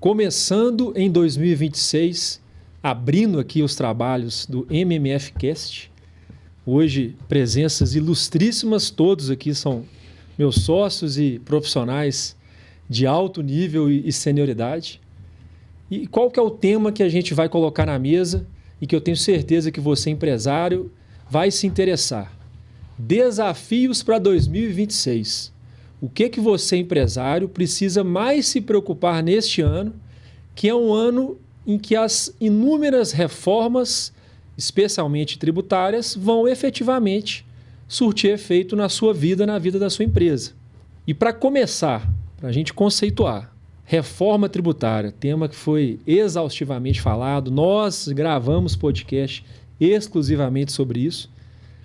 Começando em 2026, abrindo aqui os trabalhos do MMFcast. Hoje, presenças ilustríssimas, todos aqui são meus sócios e profissionais de alto nível e senioridade. E qual que é o tema que a gente vai colocar na mesa e que eu tenho certeza que você, empresário, vai se interessar? Desafios para 2026. O que você, empresário, precisa mais se preocupar neste ano, que é um ano em que as inúmeras reformas, especialmente tributárias, vão efetivamente surtir efeito na sua vida, na vida da sua empresa. E para começar, para a gente conceituar, reforma tributária, tema que foi exaustivamente falado, nós gravamos podcast exclusivamente sobre isso,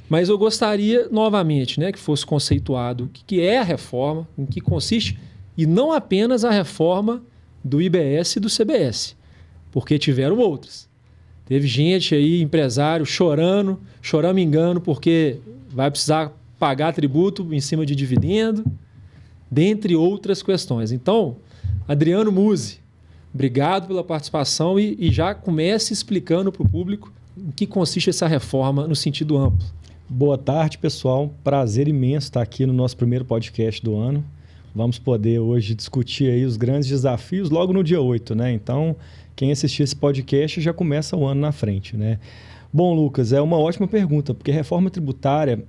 mas eu gostaria novamente, que fosse conceituado o que é a reforma, em que consiste, e não apenas a reforma do IBS e do CBS, porque tiveram outras. Teve gente aí, empresário, choramingando, porque vai precisar pagar tributo em cima de dividendo, dentre outras questões. Então, Adriano Musi, obrigado pela participação e já comece explicando para o público em que consiste essa reforma no sentido amplo. Boa tarde, pessoal. Prazer imenso estar aqui no nosso primeiro podcast do ano. Vamos poder hoje discutir aí os grandes desafios logo no dia 8, né? Então, quem assistir esse podcast já começa o ano na frente, né? Bom, Lucas, é uma ótima pergunta, porque reforma tributária,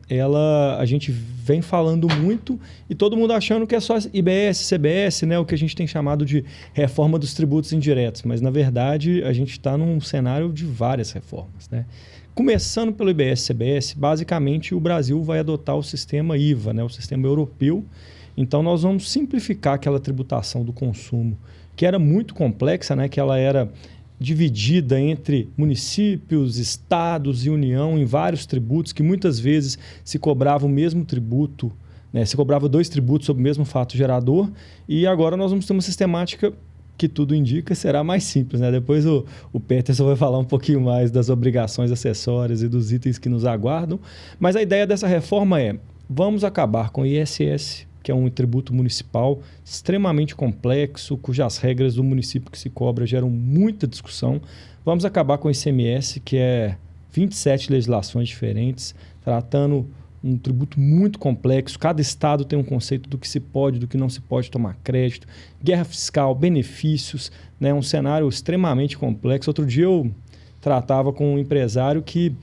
a gente vem falando muito e todo mundo achando que é só IBS, CBS, né? O que a gente tem chamado de reforma dos tributos indiretos. Mas, na verdade, a gente está num cenário de várias reformas, né? Começando pelo IBS e CBS, basicamente o Brasil vai adotar o sistema IVA, né, o sistema europeu. Então, nós vamos simplificar aquela tributação do consumo, que era muito complexa, né, que ela era dividida entre municípios, estados e União em vários tributos, que muitas vezes se cobrava o mesmo tributo, né, se cobrava 2 tributos sobre o mesmo fato gerador. E agora nós vamos ter uma sistemática que tudo indica será mais simples, né? Depois o Peterson vai falar um pouquinho mais das obrigações acessórias e dos itens que nos aguardam. Mas a ideia dessa reforma é, vamos acabar com o ISS, que é um tributo municipal extremamente complexo, cujas regras do município que se cobra geram muita discussão. Vamos acabar com o ICMS, que é 27 legislações diferentes, tratando um tributo muito complexo. Cada estado tem um conceito do que se pode, do que não se pode tomar crédito. Guerra fiscal, benefícios, né? Um cenário extremamente complexo. Outro dia eu tratava com um empresário que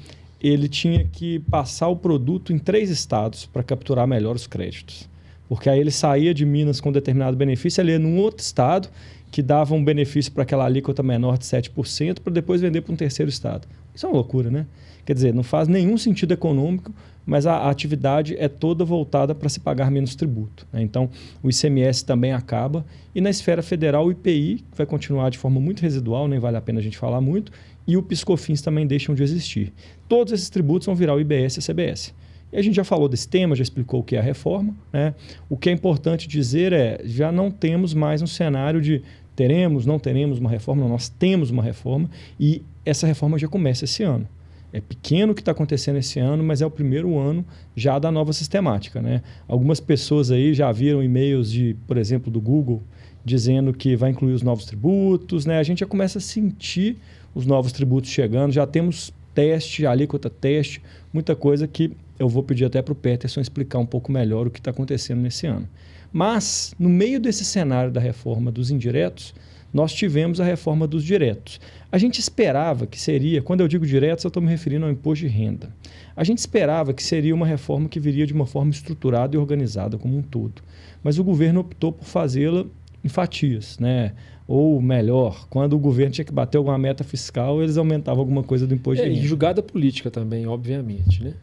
ele tinha que passar o produto em 3 estados para capturar melhor os créditos. Porque aí ele saía de Minas com determinado benefício, ele ia num outro estado que dava um benefício para aquela alíquota menor de 7% para depois vender para um terceiro estado. Isso é uma loucura, né? Quer dizer, não faz nenhum sentido econômico, mas a atividade é toda voltada para se pagar menos tributo, né? Então, o ICMS também acaba. E na esfera federal, o IPI vai continuar de forma muito residual, nem vale a pena a gente falar muito, e o PIS/COFINS também deixam de existir. Todos esses tributos vão virar o IBS e CBS. E a gente já falou desse tema, já explicou o que é a reforma, né? O que é importante dizer é, já não temos mais um cenário de teremos, não teremos uma reforma, não, nós temos uma reforma e essa reforma já começa esse ano. É pequeno o que está acontecendo esse ano, mas é o primeiro ano já da nova sistemática, né? Algumas pessoas aí já viram e-mails de, por exemplo, do Google, dizendo que vai incluir os novos tributos, né? A gente já começa a sentir os novos tributos chegando, já temos teste, alíquota teste, muita coisa que eu vou pedir até para o Peterson explicar um pouco melhor o que está acontecendo nesse ano. Mas, no meio desse cenário da reforma dos indiretos, nós tivemos a reforma dos diretos. A gente esperava que seria, quando eu digo diretos, eu estou me referindo ao imposto de renda. A gente esperava que seria uma reforma que viria de uma forma estruturada e organizada como um todo. Mas o governo optou por fazê-la em fatias, né? Ou melhor, quando o governo tinha que bater alguma meta fiscal, eles aumentavam alguma coisa do imposto de renda. E jogada política também, obviamente, né?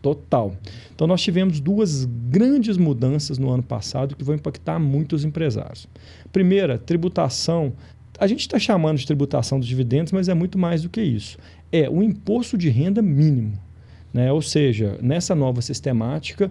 Total. Então, nós tivemos 2 grandes mudanças no ano passado que vão impactar muito os empresários. Primeira, tributação. A gente está chamando de tributação dos dividendos, mas é muito mais do que isso. É o imposto de renda mínimo, né? Ou seja, nessa nova sistemática,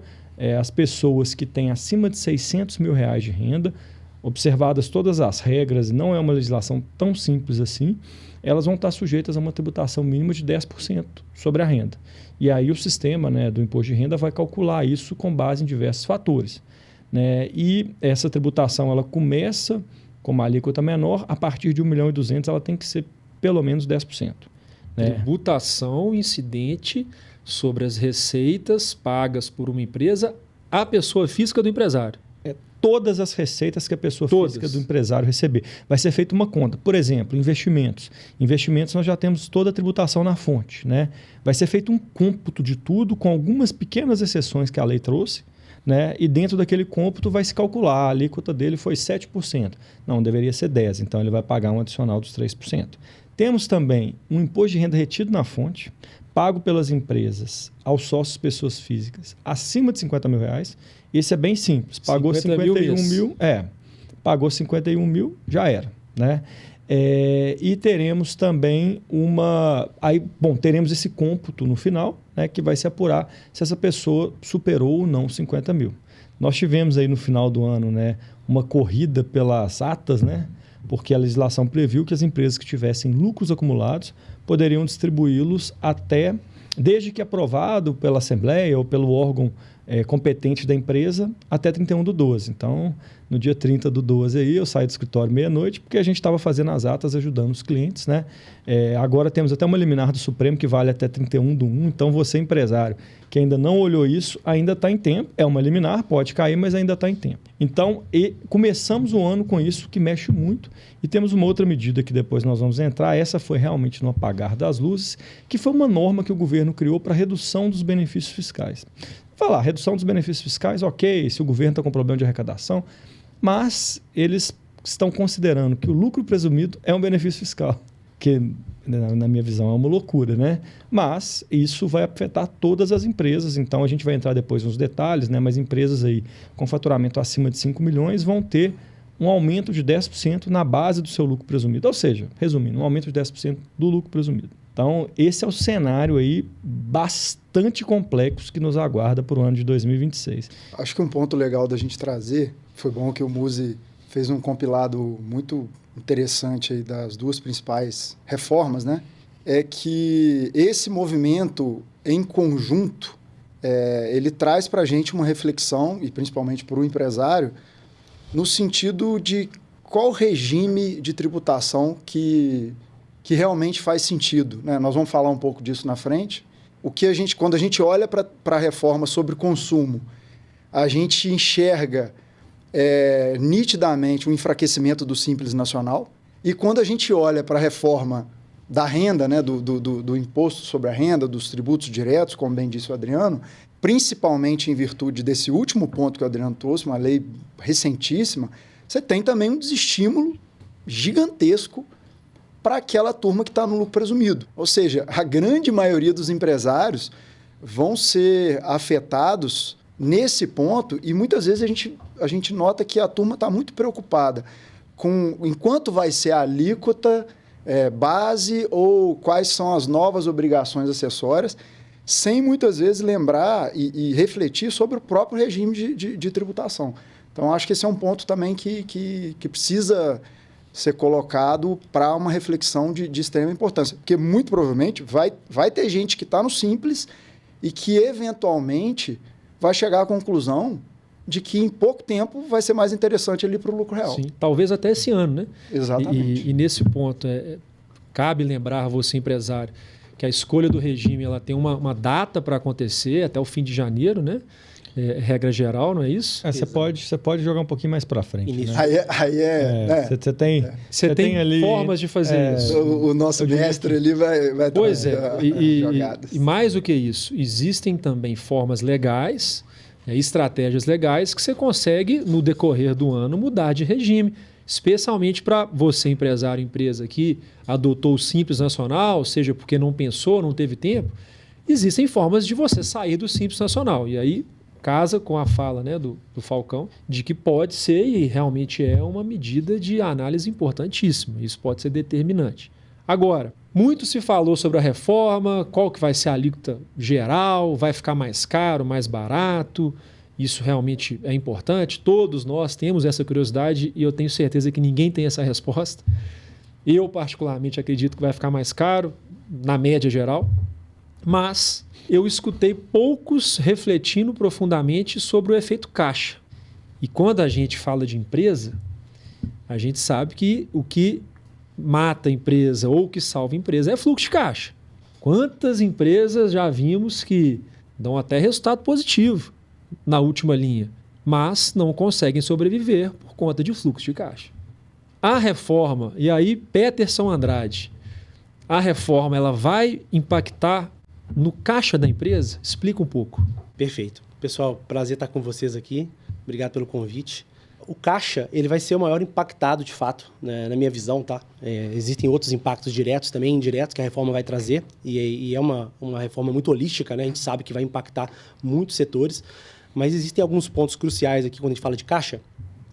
as pessoas que têm acima de R$600 mil de renda, observadas todas as regras, não é uma legislação tão simples assim, elas vão estar sujeitas a uma tributação mínima de 10% sobre a renda. E aí o sistema, né, do imposto de renda vai calcular isso com base em diversos fatores, né? E essa tributação ela começa como a alíquota menor, a partir de 1.200.000 ela tem que ser pelo menos 10%. Né? Tributação incidente sobre as receitas pagas por uma empresa à pessoa física do empresário. Todas as receitas que a pessoa física do empresário receber. Vai ser feita uma conta. Por exemplo, investimentos. Investimentos nós já temos toda a tributação na fonte. Né? Vai ser feito um cômputo de tudo, com algumas pequenas exceções que a lei trouxe. Né? E dentro daquele cômputo vai se calcular. A alíquota dele foi 7%. Não, deveria ser 10%. Então ele vai pagar um adicional dos 3%. Temos também um imposto de renda retido na fonte, pago pelas empresas aos sócios pessoas físicas acima de R$50.000. Esse é bem simples. Pagou 51 mil, pagou 51 mil, já era. Né? E teremos também teremos esse cômputo no final, né, que vai se apurar se essa pessoa superou ou não 50 mil. Nós tivemos aí no final do ano, né, uma corrida pelas atas, né, porque a legislação previu que as empresas que tivessem lucros acumulados poderiam distribuí-los desde que aprovado pela Assembleia ou pelo órgão competente da empresa, até 31/12. Então, no dia 30/12 aí, eu saí do escritório meia-noite, porque a gente estava fazendo as atas, ajudando os clientes. Né? Agora temos até uma liminar do Supremo que vale até 31/1. Então, você, empresário, que ainda não olhou isso, ainda está em tempo. É uma liminar, pode cair, mas ainda está em tempo. Então, começamos o ano com isso, que mexe muito. E temos uma outra medida que depois nós vamos entrar. Essa foi realmente no apagar das luzes, que foi uma norma que o governo criou para redução dos benefícios fiscais. Falar, redução dos benefícios fiscais, ok, se o governo está com problema de arrecadação, mas eles estão considerando que o lucro presumido é um benefício fiscal, que na minha visão é uma loucura, né? Mas isso vai afetar todas as empresas, então a gente vai entrar depois nos detalhes, né? Mas empresas aí com faturamento acima de 5 milhões vão ter um aumento de 10% na base do seu lucro presumido, ou seja, resumindo, um aumento de 10% do lucro presumido. Então, esse é o cenário aí bastante complexo que nos aguarda para o ano de 2026. Acho que um ponto legal da gente trazer, foi bom que o Musi fez um compilado muito interessante aí das duas principais reformas, né? É que esse movimento em conjunto, ele traz para a gente uma reflexão, e principalmente para o empresário, no sentido de qual regime de tributação que realmente faz sentido. Né? Nós vamos falar um pouco disso na frente. Quando a gente olha para a reforma sobre consumo, a gente enxerga nitidamente o enfraquecimento do Simples Nacional. E quando a gente olha para a reforma da renda, né, do imposto sobre a renda, dos tributos diretos, como bem disse o Adriano, principalmente em virtude desse último ponto que o Adriano trouxe, uma lei recentíssima, você tem também um desestímulo gigantesco para aquela turma que está no lucro presumido. Ou seja, a grande maioria dos empresários vão ser afetados nesse ponto e muitas vezes a gente nota que a turma está muito preocupada com enquanto vai ser a alíquota base ou quais são as novas obrigações acessórias, sem muitas vezes lembrar e refletir sobre o próprio regime de tributação. Então, acho que esse é um ponto também que precisa ser colocado para uma reflexão de extrema importância. Porque, muito provavelmente, vai ter gente que está no Simples e que, eventualmente, vai chegar à conclusão de que, em pouco tempo, vai ser mais interessante ali para o lucro real. Sim, talvez até esse ano, né? Exatamente. E nesse ponto, cabe lembrar a você, empresário, que a escolha do regime ela tem uma data para acontecer, até o fim de janeiro, né? Regra geral, não é isso? Você pode jogar um pouquinho mais para frente. Né? Você tem ali formas de fazer isso. O nosso mestre ali vai pois e mais do que isso, existem também formas legais, estratégias legais que você consegue, no decorrer do ano, mudar de regime. Especialmente para você, empresário, empresa que adotou o Simples Nacional, seja porque não pensou, não teve tempo, existem formas de você sair do Simples Nacional. E aí casa com a fala, né, do Falcão, de que pode ser e realmente é uma medida de análise importantíssima. Isso pode ser determinante. Agora, muito se falou sobre a reforma, qual que vai ser a alíquota geral, vai ficar mais caro, mais barato. Isso realmente é importante. Todos nós temos essa curiosidade e eu tenho certeza que ninguém tem essa resposta. Eu, particularmente, acredito que vai ficar mais caro, na média geral. Mas eu escutei poucos refletindo profundamente sobre o efeito caixa. E quando a gente fala de empresa, A gente sabe que o que mata a empresa ou o que salva a empresa é fluxo de caixa. Quantas empresas já vimos que dão até resultado positivo na última linha, mas não conseguem sobreviver por conta de fluxo de caixa. A reforma, e aí Peterson Andrade, a reforma ela vai impactar no caixa da empresa? Explica um pouco. Perfeito. Pessoal, prazer estar com vocês aqui. Obrigado pelo convite. O caixa ele vai ser o maior impactado, de fato, né, na minha visão. Tá? Existem outros impactos diretos também, indiretos, que a reforma vai trazer. E é uma reforma muito holística, né? A gente sabe que vai impactar muitos setores. Mas existem alguns pontos cruciais aqui, quando a gente fala de caixa,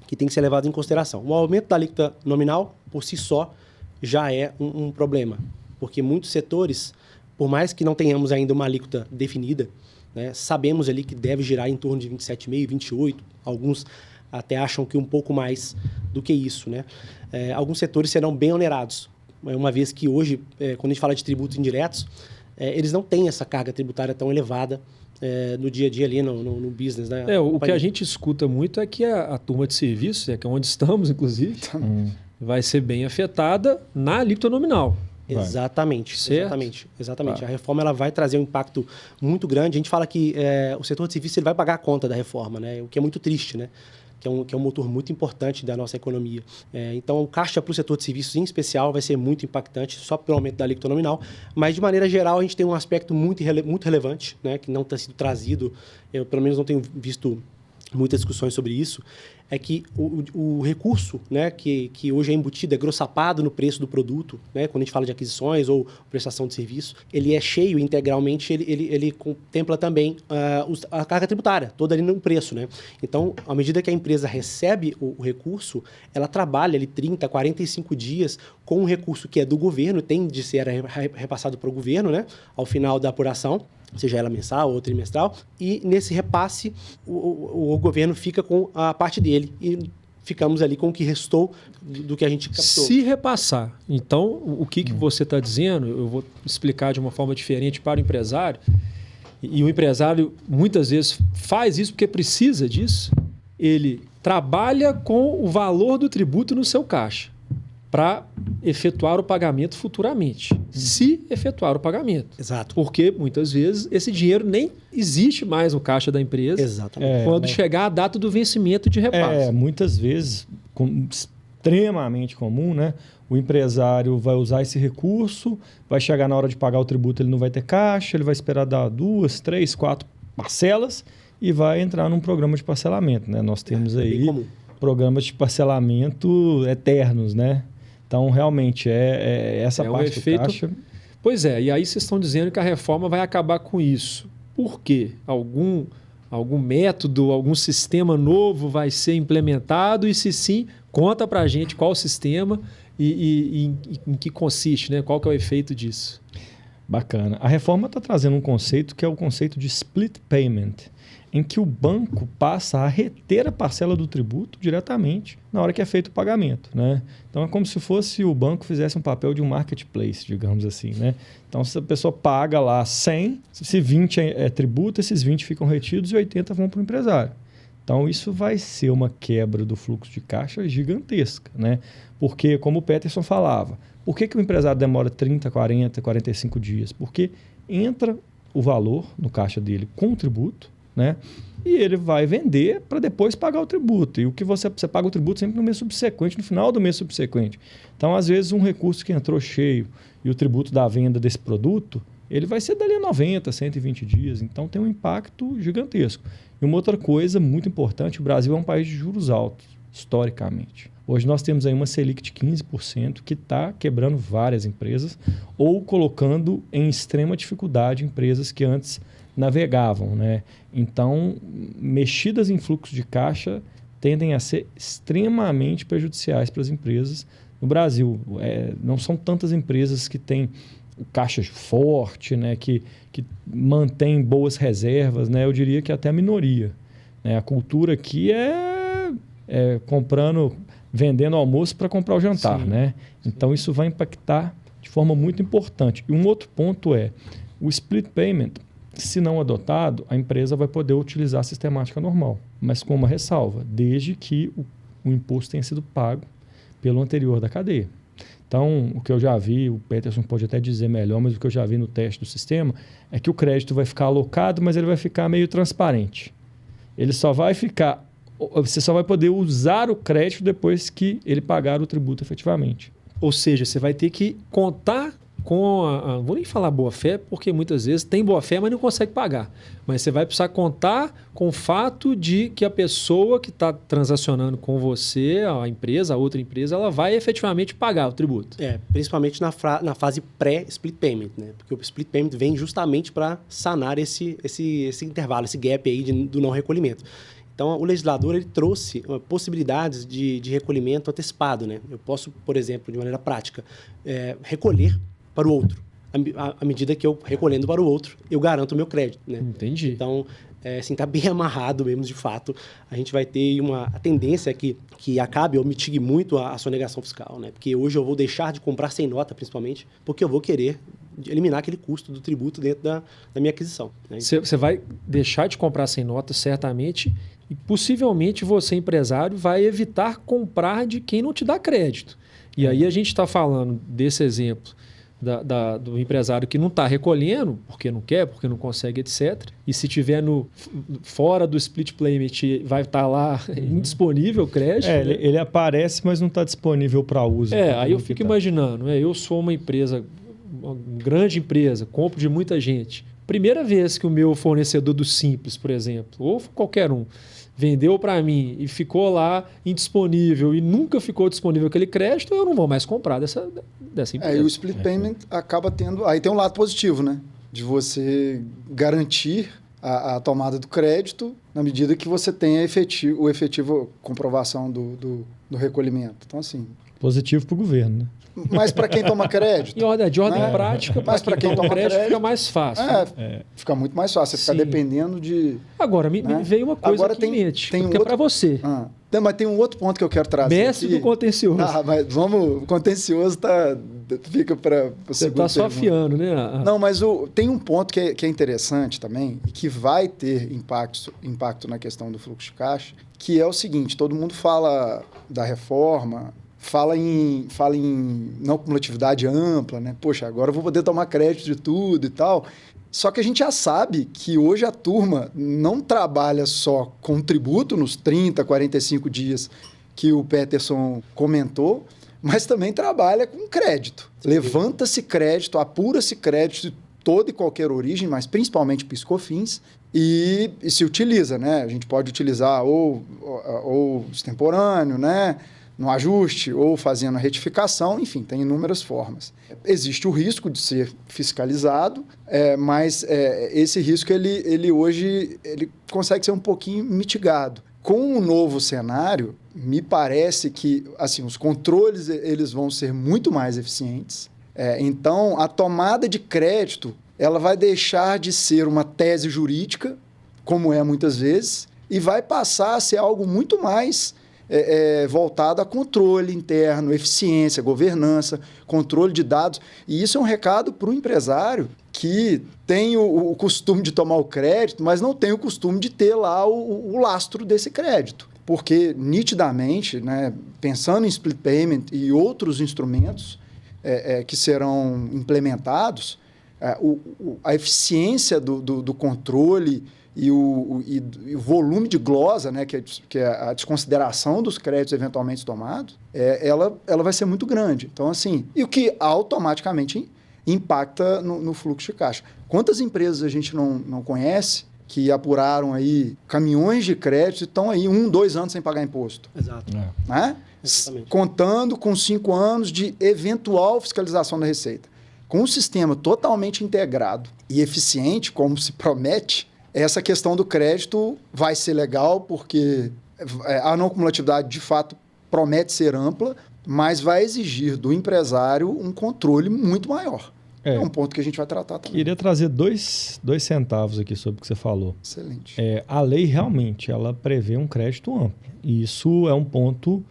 que tem que ser levado em consideração. O aumento da alíquota nominal, por si só, já é um problema. Porque muitos setores, por mais que não tenhamos ainda uma alíquota definida, né, sabemos ali que deve girar em torno de 27,5%, 28%. Alguns até acham que um pouco mais do que isso. Né? Alguns setores serão bem onerados, uma vez que hoje, quando a gente fala de tributos indiretos, eles não têm essa carga tributária tão elevada no dia a dia ali, no business. Né? O que a gente escuta muito é que a turma de serviços, que é onde estamos, inclusive, vai ser bem afetada na alíquota nominal. Exatamente. A reforma ela vai trazer um impacto muito grande. A gente fala que o setor de serviços ele vai pagar a conta da reforma, né? O que é muito triste, né? Que é um motor muito importante da nossa economia. Então, o caixa para o setor de serviços, em especial, vai ser muito impactante, só pelo aumento da alíquota nominal. Mas, de maneira geral, a gente tem um aspecto muito relevante, né? Que não está sendo trazido, eu, pelo menos, não tenho visto muitas discussões sobre isso, é que o recurso, né, que hoje é embutido, é grossapado no preço do produto, né, quando a gente fala de aquisições ou prestação de serviço, ele é cheio integralmente, ele contempla também a carga tributária, toda ali no preço. Né? Então, à medida que a empresa recebe o recurso, ela trabalha ali 30, 45 dias com um recurso que é do governo, tem de ser repassado para o governo, né, ao final da apuração, seja ela mensal ou trimestral, e nesse repasse o governo fica com a parte dele e ficamos ali com o que restou do que a gente captou. Se repassar, então o que você está dizendo, eu vou explicar de uma forma diferente para o empresário, e o empresário muitas vezes faz isso porque precisa disso, ele trabalha com o valor do tributo no seu caixa para efetuar o pagamento futuramente, se efetuar o pagamento. Exato. Porque, muitas vezes, esse dinheiro nem existe mais no caixa da empresa. Exatamente. Quando chegar a data do vencimento de repasse. Muitas vezes, extremamente comum, né? O empresário vai usar esse recurso, vai chegar na hora de pagar o tributo, ele não vai ter caixa, ele vai esperar dar 2, 3, 4 parcelas e vai entrar num programa de parcelamento, né? Nós temos aí programas de parcelamento eternos, né? Então, realmente, essa parte do caixa... Pois é, e aí vocês estão dizendo que a reforma vai acabar com isso. Por quê? Algum método, algum sistema novo vai ser implementado? E se sim, conta para a gente qual o sistema e em que consiste, né? Qual que é o efeito disso? Bacana. A reforma está trazendo um conceito que é o conceito de split payment, em que o banco passa a reter a parcela do tributo diretamente na hora que é feito o pagamento. Né? Então, é como se fosse o banco fizesse um papel de um marketplace, digamos assim. Né? Então, se a pessoa paga lá 100, se 20 é tributo, esses 20 ficam retidos e 80 vão para o empresário. Então, isso vai ser uma quebra do fluxo de caixa gigantesca. Né? Porque, como o Peterson falava, por que o empresário demora 30, 40, 45 dias? Porque entra o valor no caixa dele com o tributo, né? E ele vai vender para depois pagar o tributo. E o que você paga o tributo sempre no mês subsequente, no final do mês subsequente. Então, às vezes, um recurso que entrou cheio e o tributo da venda desse produto, ele vai ser dali a 90, 120 dias. Então, tem um impacto gigantesco. E uma outra coisa muito importante, o Brasil é um país de juros altos, historicamente. Hoje nós temos aí uma Selic de 15% que está quebrando várias empresas ou colocando em extrema dificuldade empresas que antes navegavam, né? Então, mexidas em fluxo de caixa tendem a ser extremamente prejudiciais para as empresas no Brasil. Não são tantas empresas que têm caixa forte, né? que mantêm boas reservas, né? Eu diria que até a minoria. Né? A cultura aqui é vendendo almoço para comprar o jantar. Né? Então, isso vai impactar de forma muito importante. E um outro ponto é o split payment. Se não adotado, a empresa vai poder utilizar a sistemática normal, mas com uma ressalva, desde que o imposto tenha sido pago pelo anterior da cadeia. Então, o que eu já vi, o Peterson pode até dizer melhor, mas o que eu já vi no teste do sistema é que o crédito vai ficar alocado, mas ele vai ficar meio transparente. Ele só vai ficar... Você só vai poder usar o crédito depois que ele pagar o tributo efetivamente. Ou seja, você vai ter que contar com não vou nem falar boa-fé, porque muitas vezes tem boa-fé, mas não consegue pagar. Mas você vai precisar contar com o fato de que a pessoa que está transacionando com você, a empresa, a outra empresa, ela vai efetivamente pagar o tributo. Principalmente na fase pré-split payment, né? Porque o split payment vem justamente para sanar esse intervalo, esse gap aí do não recolhimento. Então, o legislador ele trouxe possibilidades de recolhimento antecipado, né? Eu posso, por exemplo, de maneira prática, recolher para o outro. À medida que eu recolhendo para o outro, eu garanto o meu crédito, né? Entendi. Então, assim, está bem amarrado mesmo, de fato. A gente vai ter a tendência que acabe ou mitigue muito a sonegação fiscal, né? Porque hoje eu vou deixar de comprar sem nota, principalmente, porque eu vou querer eliminar aquele custo do tributo dentro da minha aquisição. Né? Você vai deixar de comprar sem nota, certamente, e possivelmente você, empresário, vai evitar comprar de quem não te dá crédito. E aí a gente está falando desse exemplo do empresário que não está recolhendo, porque não quer, porque não consegue, etc. E se tiver fora do split payment, vai estar lá indisponível o crédito. Né? Ele aparece, mas não está disponível para uso. Aí eu fico imaginando, eu sou uma empresa, uma grande empresa, compro de muita gente. Primeira vez que o meu fornecedor do Simples, por exemplo, ou qualquer um, vendeu para mim e ficou lá indisponível e nunca ficou disponível aquele crédito, eu não vou mais comprar dessa empresa. E o split payment acaba tendo... Aí tem um lado positivo, né? De você garantir a tomada do crédito na medida que você tenha o efetivo comprovação do recolhimento. Então, assim... Positivo para o governo, né? Mas para quem toma crédito... De ordem prática, mas para quem toma crédito fica mais fácil. Fica muito mais fácil. Você fica dependendo de... Agora, me veio uma coisa aqui em mente, que é para você. Mas tem um outro ponto que eu quero trazer. Mestre do contencioso. Mas o contencioso fica para o Você está só afiando, né? Não, mas tem um ponto que é interessante também, e que vai ter impacto na questão do fluxo de caixa, que é o seguinte: todo mundo fala da reforma, fala em não cumulatividade ampla, né? Poxa, agora eu vou poder tomar crédito de tudo e tal. Só que a gente já sabe que hoje a turma não trabalha só com tributo nos 30, 45 dias que o Peterson comentou, mas também trabalha com crédito. Levanta-se crédito, apura-se crédito de toda e qualquer origem, mas principalmente PIS/COFINS, e se utiliza, né? A gente pode utilizar ou extemporâneo, né? No ajuste ou fazendo a retificação, enfim, tem inúmeras formas. Existe o risco de ser fiscalizado, mas esse risco ele hoje consegue ser um pouquinho mitigado. Com o novo cenário, me parece que assim, os controles eles vão ser muito mais eficientes. Então, a tomada de crédito ela vai deixar de ser uma tese jurídica, como é muitas vezes, e vai passar a ser algo muito mais voltado a controle interno, eficiência, governança, controle de dados. E isso é um recado para o empresário que tem o costume de tomar o crédito, mas não tem o costume de ter lá o lastro desse crédito. Porque, nitidamente, né, pensando em split payment e outros instrumentos que serão implementados, a eficiência do controle e o volume de glosa, né, que é a desconsideração dos créditos eventualmente tomados, ela vai ser muito grande. Então, assim, e o que automaticamente impacta no fluxo de caixa. Quantas empresas a gente não conhece que apuraram aí caminhões de crédito e estão aí 1, 2 anos sem pagar imposto? Exato. Né? Contando com 5 anos de eventual fiscalização da Receita. Com um sistema totalmente integrado e eficiente, como se promete, essa questão do crédito vai ser legal, porque a não cumulatividade, de fato, promete ser ampla, mas vai exigir do empresário um controle muito maior. É um ponto que a gente vai tratar também. Queria trazer dois centavos aqui sobre o que você falou. Excelente. A lei, realmente, ela prevê um crédito amplo. E isso é um ponto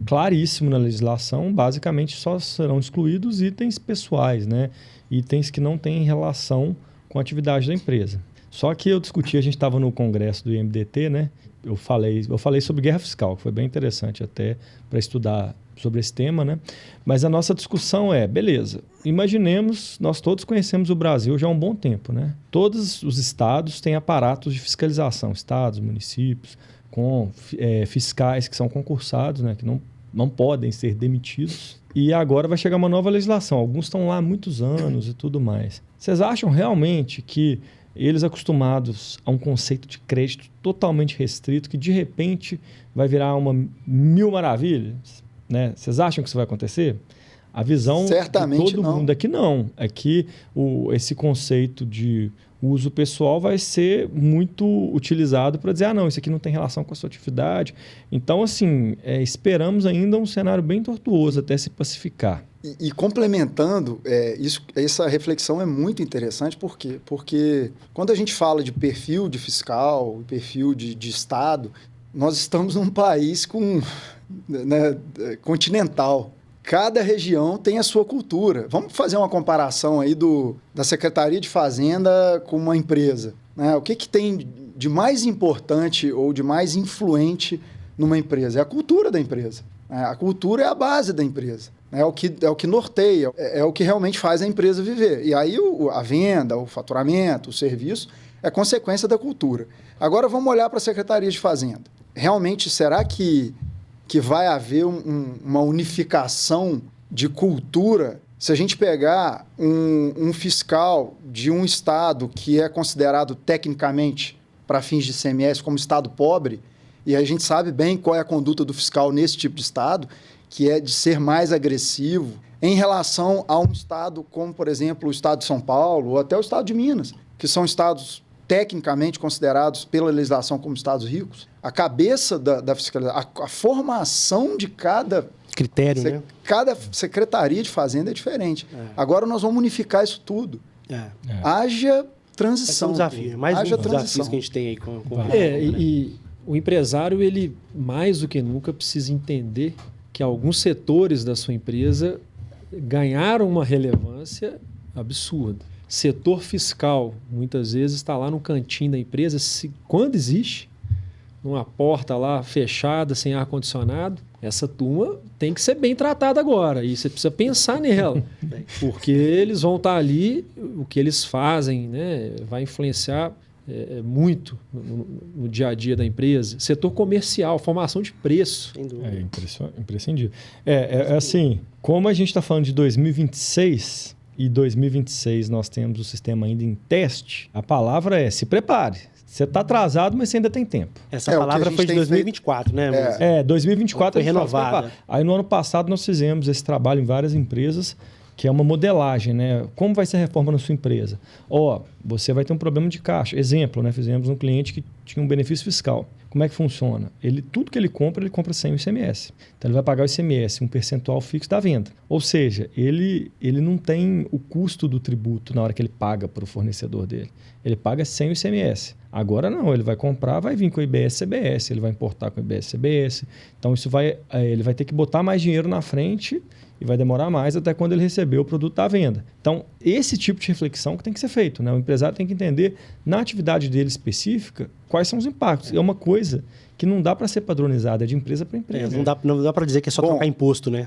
claríssimo na legislação. Basicamente, só serão excluídos itens pessoais, né? Itens que não têm relação com a atividade da empresa. Só que eu discuti, a gente estava no congresso do IMDT, né? Eu falei sobre guerra fiscal, que foi bem interessante até para estudar sobre esse tema, né? Mas a nossa discussão é, beleza, imaginemos, nós todos conhecemos o Brasil já há um bom tempo, né? Todos os estados têm aparatos de fiscalização, estados, municípios, com fiscais que são concursados, né? Que não podem ser demitidos. E agora vai chegar uma nova legislação. Alguns estão lá há muitos anos e tudo mais. Vocês acham realmente que eles acostumados a um conceito de crédito totalmente restrito, que de repente vai virar uma mil maravilhas, né? Vocês acham que isso vai acontecer? A visão certamente de todo mundo é que não. É que esse conceito de uso pessoal vai ser muito utilizado para dizer, não, isso aqui não tem relação com a sua atividade. Então, assim, esperamos ainda um cenário bem tortuoso até se pacificar. E complementando, essa reflexão é muito interessante, por quê? Porque quando a gente fala de perfil de fiscal, perfil de Estado, nós estamos num país continental. Cada região tem a sua cultura. Vamos fazer uma comparação aí da Secretaria de Fazenda com uma empresa, né? O que tem de mais importante ou de mais influente numa empresa? É a cultura da empresa. A cultura é a base da empresa. É o que norteia, é o que realmente faz a empresa viver. E aí a venda, o faturamento, o serviço é consequência da cultura. Agora vamos olhar para a Secretaria de Fazenda. Realmente, será que vai haver uma unificação de cultura? Se a gente pegar um fiscal de um estado que é considerado tecnicamente, para fins de ICMS, como estado pobre, e a gente sabe bem qual é a conduta do fiscal nesse tipo de estado, que é de ser mais agressivo em relação a um estado como, por exemplo, o estado de São Paulo ou até o estado de Minas, que são estados tecnicamente considerados pela legislação como estados ricos. A cabeça da fiscalização, a formação de cada critério, né? Cada secretaria de fazenda é diferente. Agora nós vamos unificar isso tudo. Haja transição. Esse é um desafio. Mais um desafio que a gente tem aí com e o empresário, ele mais do que nunca precisa entender que alguns setores da sua empresa ganharam uma relevância absurda. Setor fiscal, muitas vezes, está lá no cantinho da empresa, quando existe, numa porta lá fechada, sem ar-condicionado, essa turma tem que ser bem tratada agora. E você precisa pensar nela, porque eles vão estar ali, o que eles fazem, né, vai influenciar muito no dia a dia da empresa. Setor comercial, formação de preço. É imprescindível. Assim, como a gente está falando de 2026... e 2026 nós temos o sistema ainda em teste, a palavra é se prepare. Você está atrasado, mas você ainda tem tempo. Essa palavra foi de 2024, né? 2024 foi renovada. Aí no ano passado nós fizemos esse trabalho em várias empresas, que é uma modelagem, né? Como vai ser a reforma na sua empresa? Você vai ter um problema de caixa. Exemplo, né? Fizemos um cliente que tinha um benefício fiscal. Como é que funciona? Tudo que ele compra sem o ICMS. Então, ele vai pagar o ICMS, um percentual fixo da venda. Ou seja, ele não tem o custo do tributo na hora que ele paga para o fornecedor dele. Ele paga sem o ICMS. Agora não, ele vai comprar, vai vir com o IBS-CBS, ele vai importar com o IBS-CBS. Então, ele vai ter que botar mais dinheiro na frente e vai demorar mais até quando ele receber o produto da venda. Então, esse tipo de reflexão que tem que ser feito, né? O empresário tem que entender, na atividade dele específica, quais são os impactos. É uma coisa que não dá para ser padronizada, é de empresa para empresa. Não dá para dizer que é só trocar imposto, né?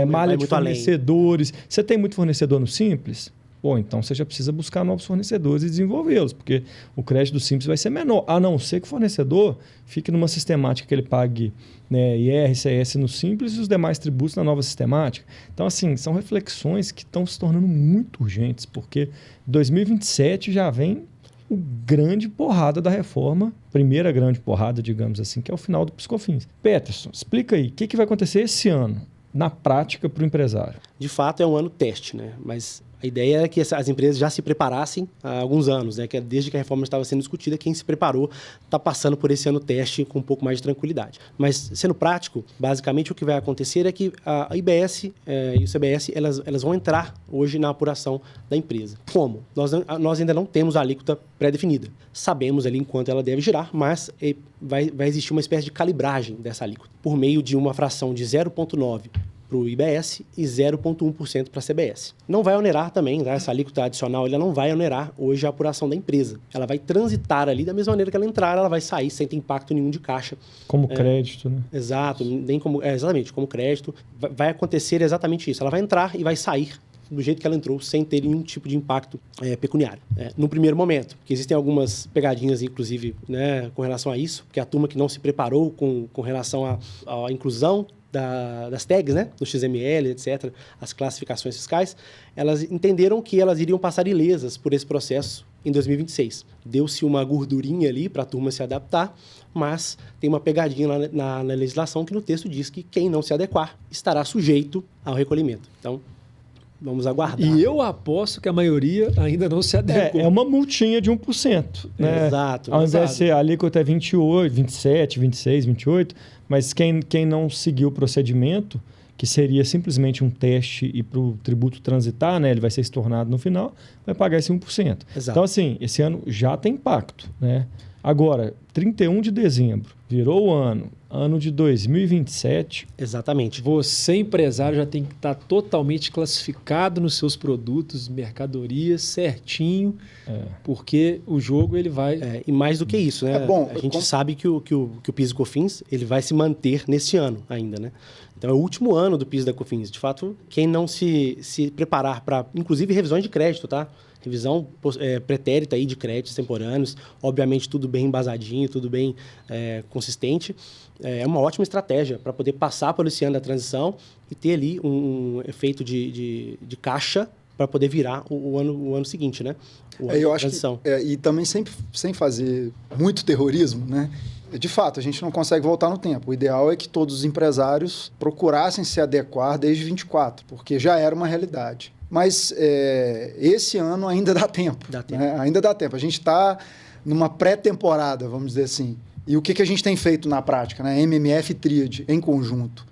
Malha de fornecedores. Além. Você tem muito fornecedor no Simples? Então você já precisa buscar novos fornecedores e desenvolvê-los, porque o crédito do Simples vai ser menor, a não ser que o fornecedor fique numa sistemática que ele pague, né, IR, CS no Simples e os demais tributos na nova sistemática. Então, assim, são reflexões que estão se tornando muito urgentes, porque 2027 já vem o grande porrada da reforma, primeira grande porrada, digamos assim, que é o final do PiscoFins. Peterson, explica aí, o que vai acontecer esse ano, na prática, para o empresário? De fato, é um ano teste, né? Mas a ideia era que as empresas já se preparassem há alguns anos, né? Que desde que a reforma estava sendo discutida, quem se preparou está passando por esse ano teste com um pouco mais de tranquilidade. Mas, sendo prático, basicamente o que vai acontecer é que a IBS e o CBS elas vão entrar hoje na apuração da empresa. Como? Nós ainda não temos a alíquota pré-definida. Sabemos ali enquanto ela deve girar, mas vai existir uma espécie de calibragem dessa alíquota por meio de uma fração de 0,9 para o IBS e 0,1% para a CBS. Não vai onerar também, tá? Essa alíquota adicional ela não vai onerar hoje a apuração da empresa. Ela vai transitar ali da mesma maneira que ela entrar, ela vai sair sem ter impacto nenhum de caixa. Como crédito, né? Exato, nem como, exatamente, como crédito. Vai acontecer exatamente isso. Ela vai entrar e vai sair do jeito que ela entrou, sem ter nenhum tipo de impacto pecuniário. No primeiro momento, porque existem algumas pegadinhas, inclusive, né, com relação a isso, porque a turma que não se preparou com relação à inclusão das tags, né, do XML, etc., as classificações fiscais, elas entenderam que elas iriam passar ilesas por esse processo em 2026. Deu-se uma gordurinha ali para a turma se adaptar, mas tem uma pegadinha lá na legislação que no texto diz que quem não se adequar estará sujeito ao recolhimento. Então, vamos aguardar. E eu aposto que a maioria ainda não se adequou. É uma multinha de 1%. Né? Exato. Ao invés de ser a alíquota é 28, 27, 26, 28, mas quem não seguiu o procedimento, que seria simplesmente um teste e para o tributo transitar, né, ele vai ser estornado no final, vai pagar esse 1%. Exato. Então, assim, esse ano já tem impacto. Né? Agora, 31 de dezembro, virou o ano de 2027. Exatamente. Você, empresário, já tem que estar totalmente classificado nos seus produtos, mercadorias, certinho, porque o jogo ele vai... E mais do que isso, né? A gente sabe que o PIS e COFINS ele vai se manter nesse ano ainda, né? Então, é o último ano do PIS da COFINS. De fato, quem não se preparar para, inclusive, revisões de crédito, tá? Revisão pretérita aí de créditos temporâneos, obviamente tudo bem embasadinho, tudo bem consistente. É uma ótima estratégia para poder passar por esse ano da transição e ter ali um efeito de caixa para poder virar o ano seguinte, né? Eu acho que, e também sem fazer muito terrorismo, né? De fato, a gente não consegue voltar no tempo. O ideal é que todos os empresários procurassem se adequar desde 24, porque já era uma realidade. Mas esse ano ainda dá tempo. Né? Ainda dá tempo. A gente está numa pré-temporada, vamos dizer assim. E o que a gente tem feito na prática? Né? MMF e Tríade, em conjunto.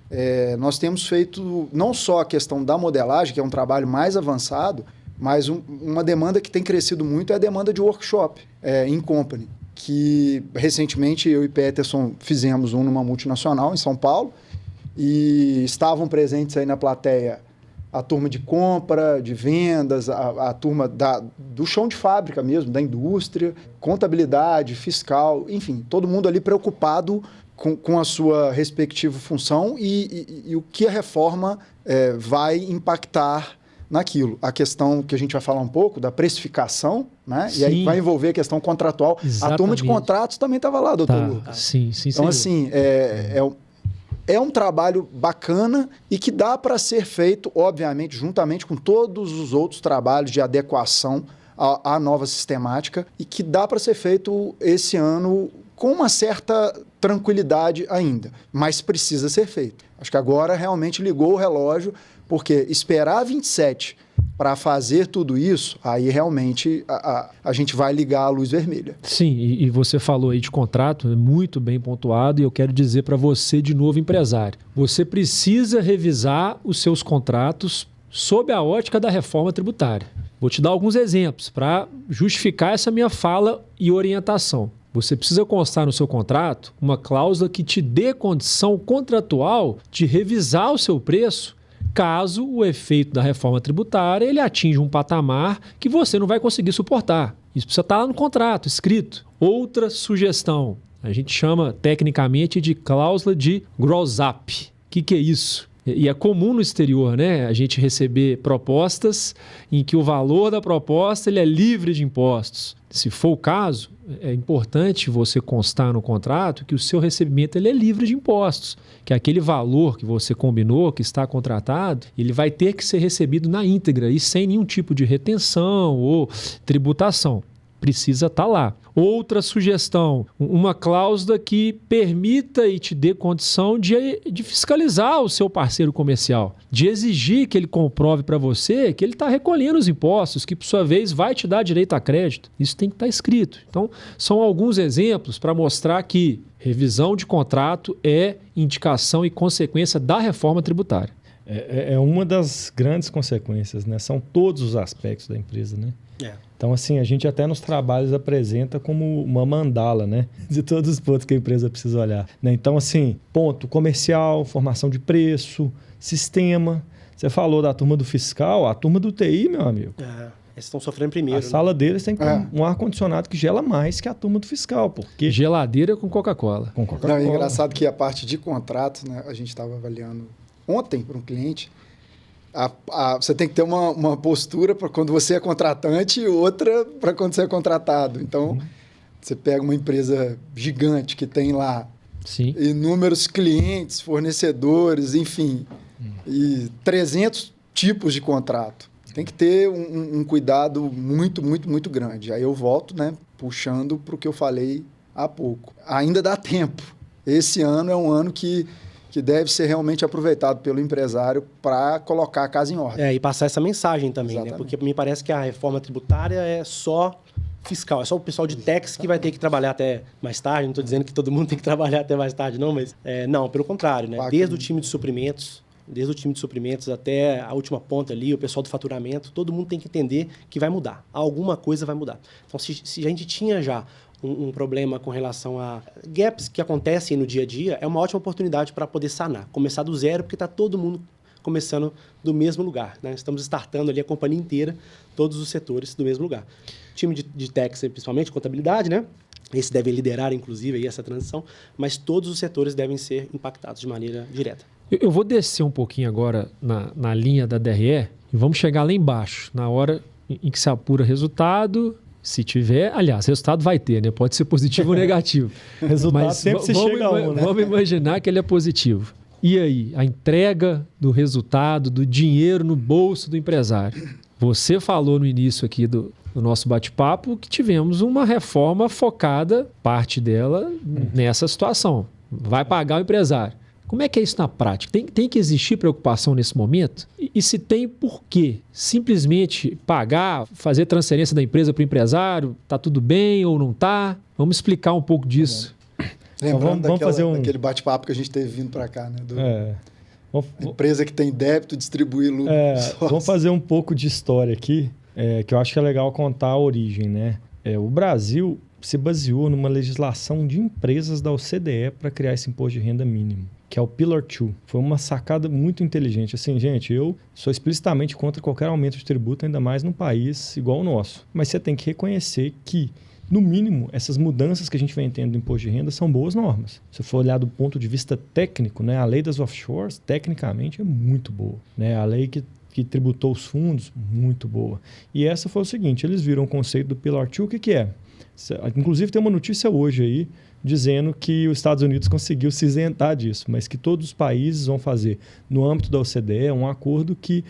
Nós temos feito não só a questão da modelagem, que é um trabalho mais avançado, mas uma demanda que tem crescido muito é a demanda de workshop in company, que recentemente eu e Peterson fizemos numa multinacional em São Paulo e estavam presentes aí na plateia a turma de compra, de vendas, a turma do chão de fábrica mesmo, da indústria, contabilidade, fiscal, enfim, todo mundo ali preocupado com a sua respectiva função e o que a reforma vai impactar naquilo. A questão que a gente vai falar um pouco da precificação, né? E aí vai envolver a questão contratual. Exatamente. A turma de contratos também estava lá, doutor Lucas. Sim, então, assim, é um trabalho bacana e que dá para ser feito, obviamente, juntamente com todos os outros trabalhos de adequação à nova sistemática e que dá para ser feito esse ano com uma certa tranquilidade ainda, mas precisa ser feito. Acho que agora realmente ligou o relógio, porque esperar 27 para fazer tudo isso, aí realmente a gente vai ligar a luz vermelha. Sim, e você falou aí de contrato, muito bem pontuado, e eu quero dizer para você de novo, empresário, você precisa revisar os seus contratos sob a ótica da reforma tributária. Vou te dar alguns exemplos para justificar essa minha fala e orientação. Você precisa constar no seu contrato uma cláusula que te dê condição contratual de revisar o seu preço caso o efeito da reforma tributária ele atinja um patamar que você não vai conseguir suportar. Isso precisa estar lá no contrato, escrito. Outra sugestão, a gente chama tecnicamente de cláusula de gross-up. O que é isso? E é comum no exterior, né, a gente receber propostas em que o valor da proposta ele é livre de impostos. Se for o caso, é importante você constar no contrato que o seu recebimento ele é livre de impostos, que aquele valor que você combinou, que está contratado, ele vai ter que ser recebido na íntegra e sem nenhum tipo de retenção ou tributação. Precisa estar lá. Outra sugestão, uma cláusula que permita e te dê condição de fiscalizar o seu parceiro comercial, de exigir que ele comprove para você que ele está recolhendo os impostos, que por sua vez vai te dar direito a crédito. Isso tem que estar escrito. Então, são alguns exemplos para mostrar que revisão de contrato é indicação e consequência da reforma tributária. É uma das grandes consequências, né? São todos os aspectos da empresa, né? Então, assim, a gente até nos trabalhos apresenta como uma mandala, né? De todos os pontos que a empresa precisa olhar, né? Então, assim, ponto comercial, formação de preço, sistema. Você falou da turma do fiscal, a turma do TI, meu amigo. Eles estão sofrendo primeiro. A sala deles tem que ter um ar-condicionado que gela mais que a turma do fiscal, porque... Geladeira com Coca-Cola. Com Coca-Cola. Não, é engraçado que a parte de contratos, né? A gente estava avaliando ontem para um cliente. Você tem que ter uma postura para quando você é contratante e outra para quando você é contratado. Então, você pega uma empresa gigante que tem lá inúmeros clientes, fornecedores, enfim, e 300 tipos de contrato. Tem que ter um cuidado muito, muito, muito grande. Aí eu volto, né, puxando para o que eu falei há pouco. Ainda dá tempo. Esse ano é um ano que deve ser realmente aproveitado pelo empresário para colocar a casa em ordem. E passar essa mensagem também, né? Porque me parece que a reforma tributária é só fiscal, é só o pessoal de tax que vai ter que trabalhar até mais tarde. Não estou dizendo que todo mundo tem que trabalhar até mais tarde, não, mas não, pelo contrário, né? Desde o time de suprimentos até a última ponta ali, o pessoal do faturamento, todo mundo tem que entender que vai mudar. Alguma coisa vai mudar. Então, se a gente tinha já um problema com relação a gaps que acontecem no dia a dia, é uma ótima oportunidade para poder sanar. Começar do zero, porque está todo mundo começando do mesmo lugar, né? Estamos startando ali a companhia inteira, todos os setores do mesmo lugar. Time de tax, principalmente, contabilidade, né? Esse deve liderar, inclusive, aí essa transição, mas todos os setores devem ser impactados de maneira direta. Eu vou descer um pouquinho agora na linha da DRE e vamos chegar lá embaixo, na hora em que se apura resultado. Se tiver, aliás, resultado vai ter, né? Pode ser positivo ou negativo. Resultado mas sempre se chega a um, né? Vamos imaginar que ele é positivo. E aí, a entrega do resultado, do dinheiro no bolso do empresário. Você falou no início aqui do nosso bate-papo que tivemos uma reforma focada, parte dela, nessa situação. Vai pagar o empresário. Como é que é isso na prática? Tem que existir preocupação nesse momento? E se tem, por quê? Simplesmente pagar, fazer transferência da empresa para o empresário, está tudo bem ou não está? Vamos explicar um pouco disso. Lembrando vamos fazer daquele bate-papo que a gente teve vindo para cá, né? Empresa que tem débito, distribuir lucro. Vamos fazer um pouco de história aqui, que eu acho que é legal contar a origem, né? O Brasil se baseou numa legislação de empresas da OCDE para criar esse imposto de renda mínimo, que é o Pillar 2. Foi uma sacada muito inteligente. Assim, gente, eu sou explicitamente contra qualquer aumento de tributo, ainda mais num país igual ao nosso. Mas você tem que reconhecer que, no mínimo, essas mudanças que a gente vem tendo do imposto de renda são boas normas. Se for olhar do ponto de vista técnico, né, a lei das offshores, tecnicamente, é muito boa. Né? A lei que tributou os fundos, muito boa. E essa foi o seguinte, eles viram o conceito do Pillar 2, o que é? Inclusive, tem uma notícia hoje aí, dizendo que os Estados Unidos conseguiu se isentar disso, mas que todos os países vão fazer, no âmbito da OCDE, um acordo que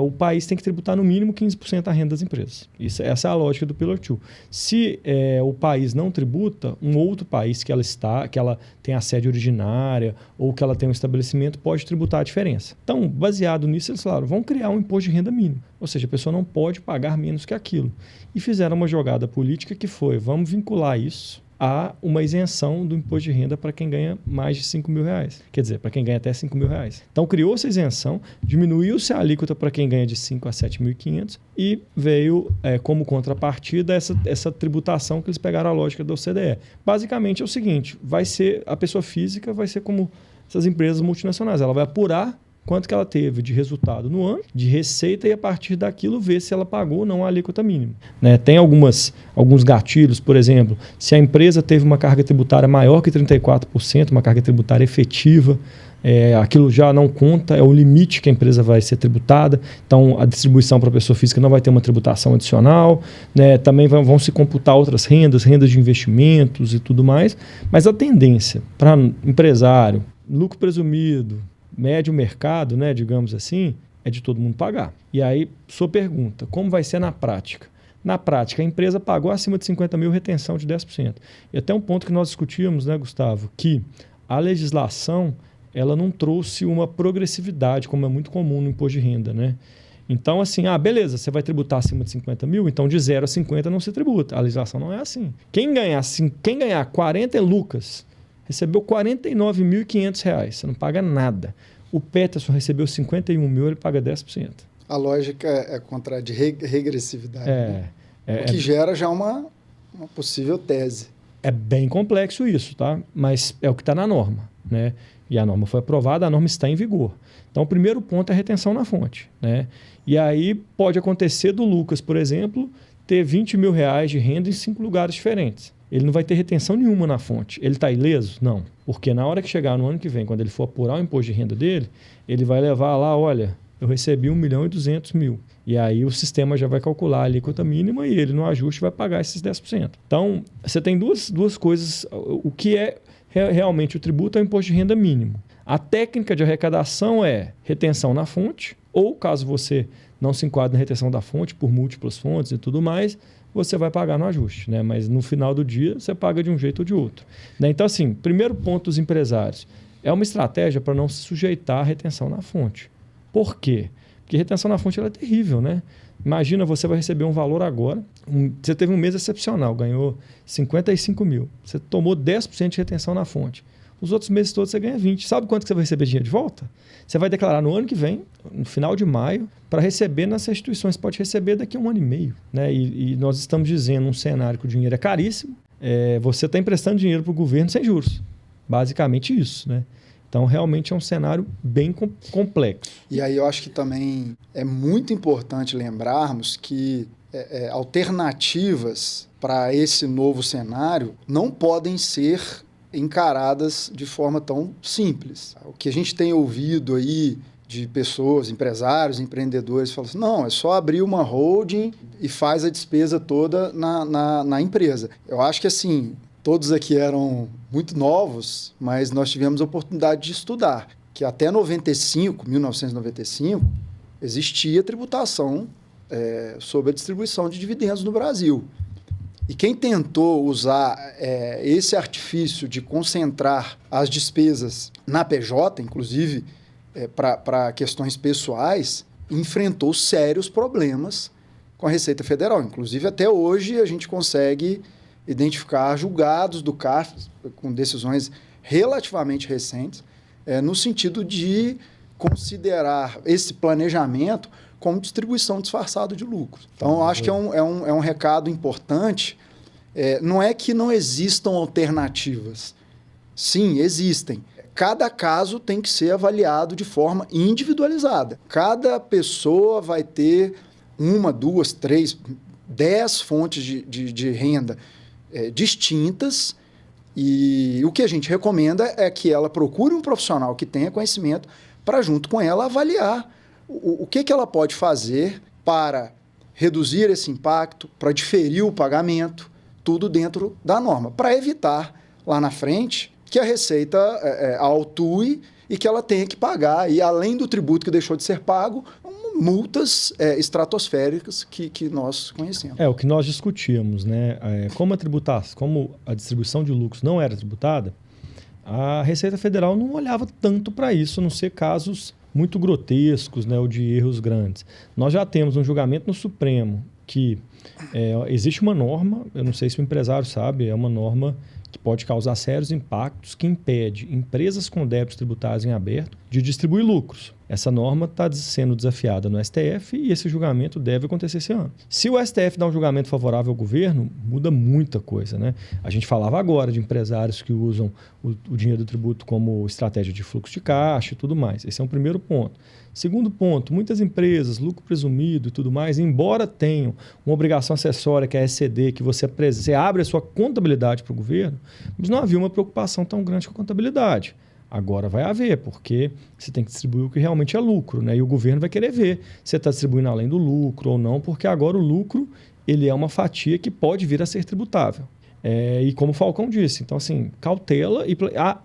o país tem que tributar no mínimo 15% da renda das empresas. Essa é a lógica do Pillar 2. Se o país não tributa, um outro país que ela tem a sede originária ou que ela tem um estabelecimento pode tributar a diferença. Então, baseado nisso, eles falaram, vão criar um imposto de renda mínimo. Ou seja, a pessoa não pode pagar menos que aquilo. E fizeram uma jogada política que foi, vamos vincular isso a uma isenção do imposto de renda para quem ganha mais de R$5.000. Quer dizer, para quem ganha até R$5.000. Então, criou-se a isenção, diminuiu-se a alíquota para quem ganha de R$5.000 a R$7.500 e veio como contrapartida essa tributação que eles pegaram a lógica da OCDE. Basicamente é o seguinte, a pessoa física vai ser como essas empresas multinacionais, ela vai apurar quanto que ela teve de resultado no ano, de receita, e a partir daquilo ver se ela pagou ou não a alíquota mínima. Né? Tem alguns gatilhos, por exemplo, se a empresa teve uma carga tributária maior que 34%, uma carga tributária efetiva, aquilo já não conta, é o limite que a empresa vai ser tributada, então a distribuição para a pessoa física não vai ter uma tributação adicional, né? Também vão se computar outras rendas de investimentos e tudo mais, mas a tendência para empresário, lucro presumido, médio mercado, né, digamos assim, é de todo mundo pagar. E aí, sua pergunta, como vai ser na prática? Na prática, a empresa pagou acima de 50 mil retenção de 10%. E até um ponto que nós discutíamos, né, Gustavo, que a legislação ela não trouxe uma progressividade, como é muito comum no imposto de renda, né? Então, assim, beleza, você vai tributar acima de 50 mil, então de 0 a 50 não se tributa. A legislação não é assim. Quem ganhar 40 Lucas, recebeu R$49.500, você não paga nada. O Peterson recebeu 51 mil, ele paga 10%. A lógica é contra de regressividade. O que gera já uma possível tese. É bem complexo isso, tá? Mas é o que está na norma, né? E a norma foi aprovada, a norma está em vigor. Então, o primeiro ponto é a retenção na fonte, né? E aí pode acontecer do Lucas, por exemplo, ter 20 mil reais de renda em 5 lugares diferentes. Ele não vai ter retenção nenhuma na fonte. Ele está ileso? Não. Porque na hora que chegar no ano que vem, quando ele for apurar o imposto de renda dele, ele vai levar lá, olha, eu recebi 1.200.000. E aí o sistema já vai calcular a alíquota mínima e ele no ajuste vai pagar esses 10%. Então, você tem duas coisas. O que é realmente o tributo é o imposto de renda mínimo. A técnica de arrecadação é retenção na fonte, ou caso você não se enquadre na retenção da fonte por múltiplas fontes e tudo mais, você vai pagar no ajuste, né? Mas no final do dia você paga de um jeito ou de outro, né? Então, assim, primeiro ponto dos empresários é uma estratégia para não se sujeitar à retenção na fonte. Por quê? Porque retenção na fonte ela é terrível, né? Imagina, você vai receber um valor agora, você teve um mês excepcional, ganhou 55 mil, você tomou 10% de retenção na fonte. Os outros meses todos você ganha 20. Sabe quanto que você vai receber dinheiro de volta? Você vai declarar no ano que vem, no final de maio, para receber nas restituições. Você pode receber daqui a 1 ano e meio. Né? E nós estamos dizendo um cenário que o dinheiro é caríssimo. Você está emprestando dinheiro para o governo sem juros. Basicamente isso. Né? Então, realmente é um cenário bem complexo. E aí eu acho que também é muito importante lembrarmos que alternativas para esse novo cenário não podem ser encaradas de forma tão simples. O que a gente tem ouvido aí de pessoas, empresários, empreendedores, falam assim, não, é só abrir uma holding e faz a despesa toda na empresa. Eu acho que assim, todos aqui eram muito novos, mas nós tivemos a oportunidade de estudar que até 1995, existia tributação sobre a distribuição de dividendos no Brasil. E quem tentou usar esse artifício de concentrar as despesas na PJ, inclusive para questões pessoais, enfrentou sérios problemas com a Receita Federal. Inclusive, até hoje, a gente consegue identificar julgados do CARF com decisões relativamente recentes, no sentido de considerar esse planejamento como distribuição disfarçada de lucros. Então, eu acho que é um recado importante. Não é que não existam alternativas. Sim, existem. Cada caso tem que ser avaliado de forma individualizada. Cada pessoa vai ter 1, 2, 3, 10 fontes de renda distintas, e o que a gente recomenda é que ela procure um profissional que tenha conhecimento para, junto com ela, avaliar o que ela pode fazer para reduzir esse impacto, para diferir o pagamento, tudo dentro da norma, para evitar lá na frente que a Receita autue e que ela tenha que pagar, e além do tributo que deixou de ser pago, multas estratosféricas que nós conhecemos. O que nós discutíamos, né? Como a distribuição de lucros não era tributada, a Receita Federal não olhava tanto para isso, a não ser casos muito grotescos, né, ou de erros grandes. Nós já temos um julgamento no Supremo que existe uma norma, eu não sei se o empresário sabe, é uma norma que pode causar sérios impactos, que impede empresas com débitos tributários em aberto de distribuir lucros. Essa norma está sendo desafiada no STF e esse julgamento deve acontecer esse ano. Se o STF dá um julgamento favorável ao governo, muda muita coisa, né? A gente falava agora de empresários que usam o dinheiro do tributo como estratégia de fluxo de caixa e tudo mais. Esse é um primeiro ponto. Segundo ponto, muitas empresas, lucro presumido e tudo mais, embora tenham uma obrigação acessória, que é a SCD, que você abre a sua contabilidade para o governo, mas não havia uma preocupação tão grande com a contabilidade. Agora vai haver, porque você tem que distribuir o que realmente é lucro, né? E o governo vai querer ver se você está distribuindo além do lucro ou não, porque agora o lucro ele é uma fatia que pode vir a ser tributável. E como o Falcão disse, então assim, cautela e